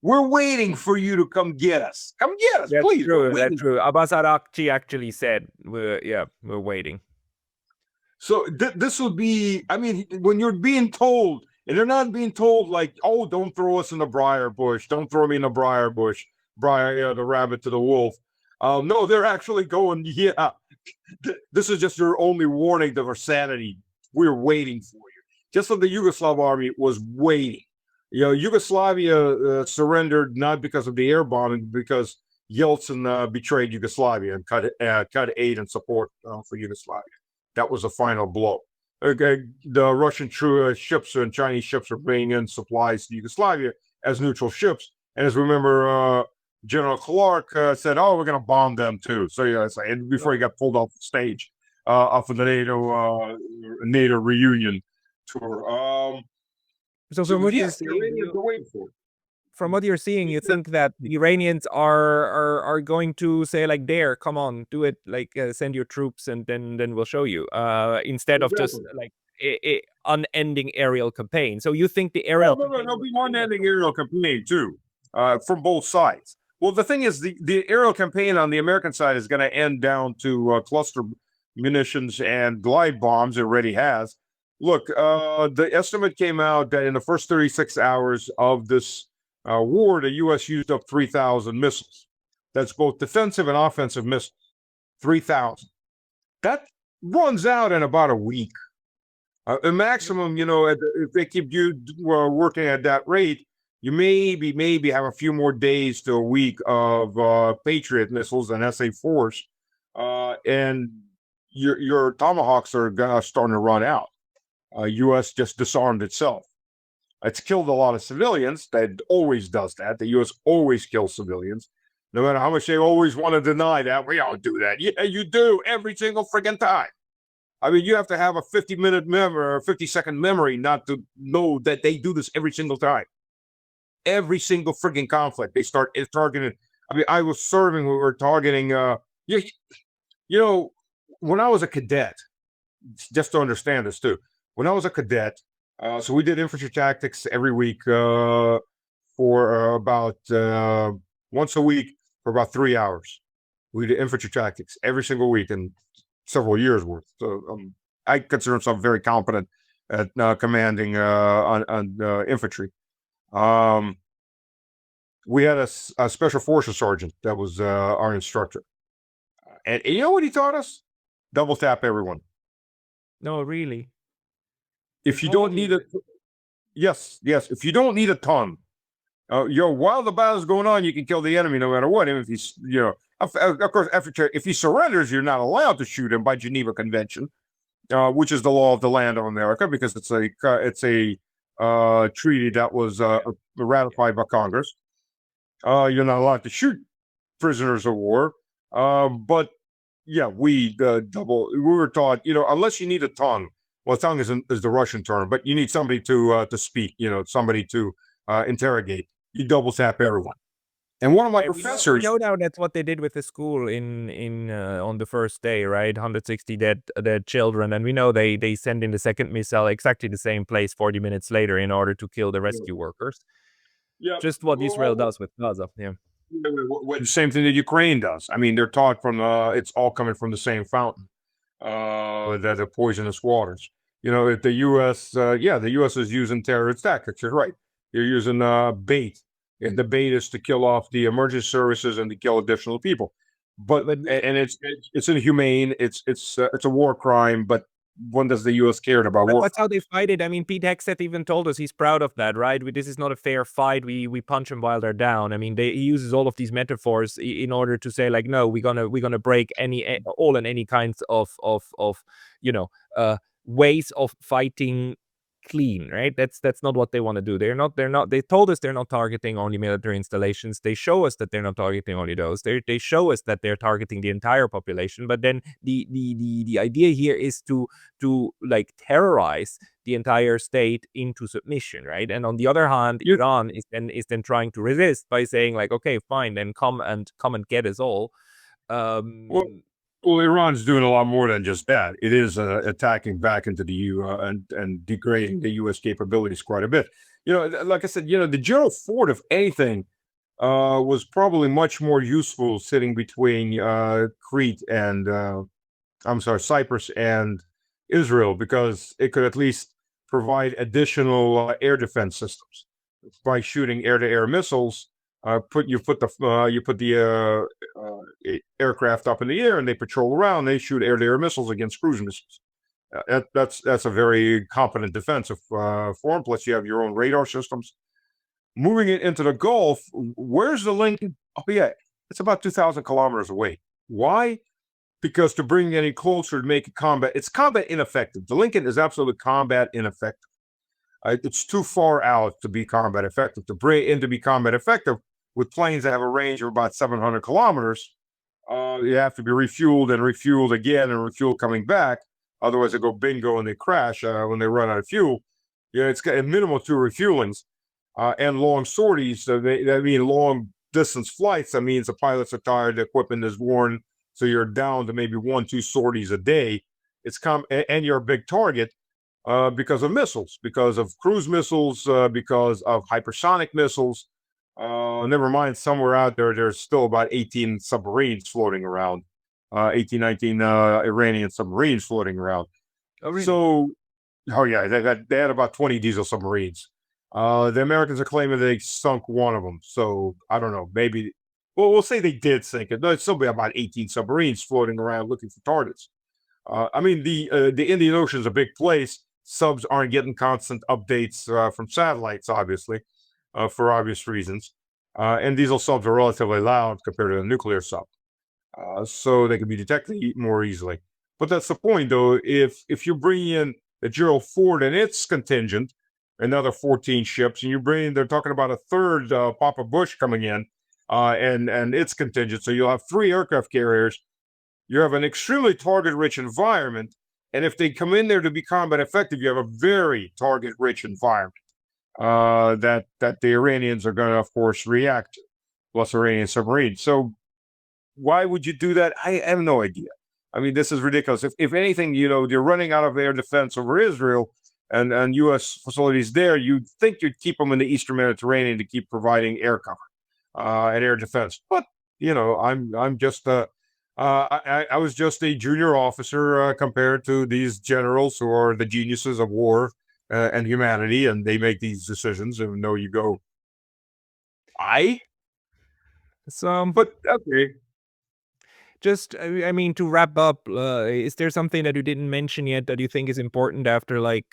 We're waiting for you to come get us. Come get us, That's please. true. That's true. Abbas Arakchi actually said, we're waiting. So this would be, I mean, when you're being told, and they're not being told like, oh, don't throw us in the briar bush. Don't throw me in the briar bush. The rabbit to the wolf. No, they're actually going, yeah, this is just your only warning to our sanity. We're waiting for you. Just like the Yugoslav army was waiting. Yugoslavia surrendered not because of the air bombing, because Yeltsin betrayed Yugoslavia and cut aid and support for Yugoslavia. That was the final blow. Okay, the Russian ships and Chinese ships are bringing in supplies to Yugoslavia as neutral ships. And as we remember, General Clark said, "Oh, we're going to bomb them too." So and before he got pulled off the stage off of the NATO reunion tour. So from what you're seeing, you think that the Iranians are going to say like, "There, come on, do it! Like, send your troops, and then we'll show you." Instead of just like a unending aerial campaign. So you think the aerial? No, there'll be one ending aerial campaign too, from both sides. Well, the thing is, the aerial campaign on the American side is going to end down to cluster munitions and glide bombs. It already has. Look, the estimate came out that in the first 36 hours of this war, the U.S. used up 3,000 missiles. That's both defensive and offensive missiles. 3,000. That runs out in about a week. A maximum, if they keep you working at that rate, you maybe have a few more days to a week of Patriot missiles and SA-4s, and your Tomahawks are starting to run out. U.S. just disarmed itself. It's killed a lot of civilians. That always does that. The U.S. always kills civilians, no matter how much they always want to deny that. We don't do that. Yeah, you do every single freaking time. I mean, you have to have a 50-minute memory or 50-second memory not to know that they do this every single time. Every single freaking conflict, they start targeting. I mean, I was serving, we were targeting, when I was a cadet, just to understand this too, when I was a cadet, so we did infantry tactics every week for about once a week for about 3 hours. We did infantry tactics every single week and several years worth. So I consider myself very competent at commanding on infantry. We had a special forces sergeant that was our instructor, and you know what he taught us? Double tap everyone. No, really. If you don't need yes. If you don't need a ton, while the battle's going on, you can kill the enemy no matter what. And if he's, of course, if he surrenders, you're not allowed to shoot him by Geneva Convention, which is the law of the land of America, because it's a treaty that was ratified by Congress. You're not allowed to shoot prisoners of war, but yeah, we were taught, unless you need a tongue. Well, tongue is the Russian term, but you need somebody to speak, somebody to interrogate. You double tap everyone. And one of my professors, we know now that's what they did with the school in on the first day, right? 160 dead children, and we know they send in the second missile exactly the same place 40 minutes later in order to kill the rescue workers. Yeah, just what Israel does with Gaza. Yeah, the same thing that Ukraine does. I mean, they're taught from it's all coming from the same fountain, that the poisonous waters. If the U.S. The U.S. is using terrorist tactics. You're right. They're using bait. And the bait is to kill off the emergency services and to kill additional people. But and it's inhumane. It's a war crime. But when does the U.S. care about war? That's how they fight it. I mean, Pete Hegseth even told us he's proud of that, right? This is not a fair fight. We punch them while they're down. I mean, he uses all of these metaphors in order to say like, no, we're gonna break all and any kinds of ways of fighting clean, right? That's not what they want to do. They told us they're not targeting only military installations. They show us that they're not targeting only those. They show us that they're targeting the entire population. But then the idea here is to like terrorize the entire state into submission, right? And on the other hand, Iran is then trying to resist by saying like, okay, fine, then come and get us all. Well, Iran's doing a lot more than just that. It is attacking back into the EU and degrading the U.S. capabilities quite a bit. Like I said, the Gerald Ford, if anything, was probably much more useful sitting between Crete and Cyprus and Israel, because it could at least provide additional air defense systems by shooting air-to-air missiles. You put the aircraft up in the air, and they patrol around. They shoot air-to-air missiles against cruise missiles. That's a very competent defensive form. Plus, you have your own radar systems. Moving it into the Gulf, where's the Lincoln? Oh yeah, it's about 2,000 kilometers away. Why? Because to bring it any closer to make it it's combat ineffective. The Lincoln is absolutely combat ineffective. It's too far out to be combat effective. To bring it in to be combat effective with planes that have a range of about 700 kilometers, you have to be refueled and refueled again and refueled coming back. Otherwise, they go bingo and they crash when they run out of fuel. Yeah, it's got a minimum of 2 refuelings. And long sorties, that mean long distance flights. That means the pilots are tired, the equipment is worn, so you're down to maybe 1-2 sorties a day. And you're a big target because of missiles, because of cruise missiles, because of hypersonic missiles. Never mind, somewhere out there, there's still about 18 submarines floating around, 18, 19 Iranian submarines floating around. Oh, really? So, oh yeah, they had about 20 diesel submarines. The Americans are claiming they sunk one of them. So I don't know. Maybe, well, we'll say they did sink it. There's still be about 18 submarines floating around looking for targets. I mean, the Indian Ocean is a big place. Subs aren't getting constant updates from satellites, obviously, for obvious reasons. And diesel subs are relatively loud compared to a nuclear sub, so they can be detected more easily. But that's the point, though. If you bring in the Gerald Ford and its contingent, another 14 ships, and they're talking about a third Papa Bush coming in, and its contingent. So you'll have 3 aircraft carriers. You have an extremely target-rich environment, and if they come in there to be combat effective, you have a very target-rich environment that the Iranians are going to, of course, react to, plus Iranian submarines. So why would you do that? I have no idea. I mean, this is ridiculous. If anything, you're running out of air defense over Israel and U.S. facilities there, you'd think you'd keep them in the Eastern Mediterranean to keep providing air cover and air defense. But I'm just I was just a junior officer compared to these generals who are the geniuses of war and humanity, and they make these decisions. And no, you go, but okay. Just, I mean, to wrap up, is there something that you didn't mention yet that you think is important after, like,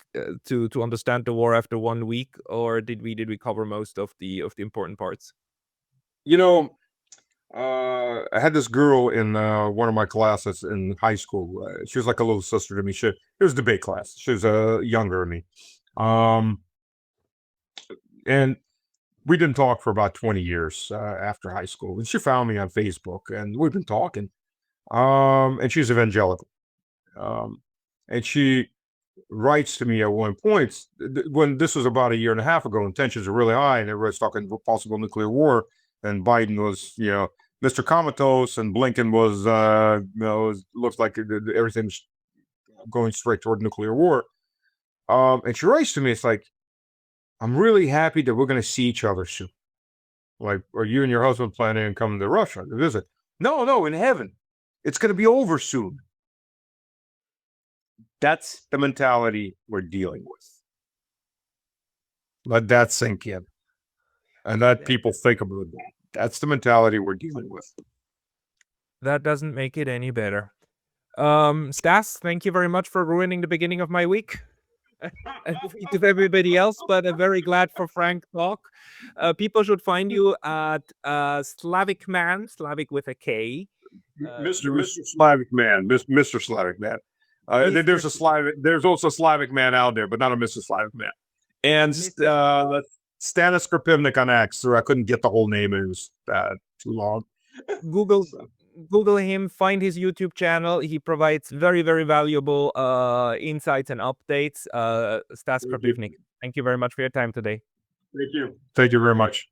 to understand the war after 1 week, or did we cover most of the important parts? I had this girl in one of my classes in high school. She was like a little sister to me. It was a debate class. She was younger than me, and we didn't talk for about 20 years after high school. And she found me on Facebook, and we've been talking. And she's evangelical. And she writes to me at one point, when this was about a year and a half ago, and tensions were really high, and everybody's talking possible nuclear war, and Biden was, Mr. Comatose, and Blinken was, looks like everything's going straight toward nuclear war. And she writes to me, it's like, I'm really happy that we're going to see each other soon. Like, are you and your husband planning on coming to Russia to visit? No, in heaven. It's going to be over soon. That's the mentality we're dealing with. Let that sink in. And let people think about that. That's the mentality we're dealing with. That doesn't make it any better. Stas, thank you very much for ruining the beginning of my week. And to everybody else, but I'm very glad for frank talk. People should find you at Slavic Man, Slavic with a K. Mr. Slavic Man, Mr. Slavic Man. There's also a Slavic Man out there, but not a Mr. Slavic Man. And Stanislav Krapivnik on X, or I couldn't get the whole name. It was too long. Google him, find his YouTube channel. He provides very, very valuable insights and updates. Stas Krapivnik, thank you very much for your time today. Thank you. Thank you very much.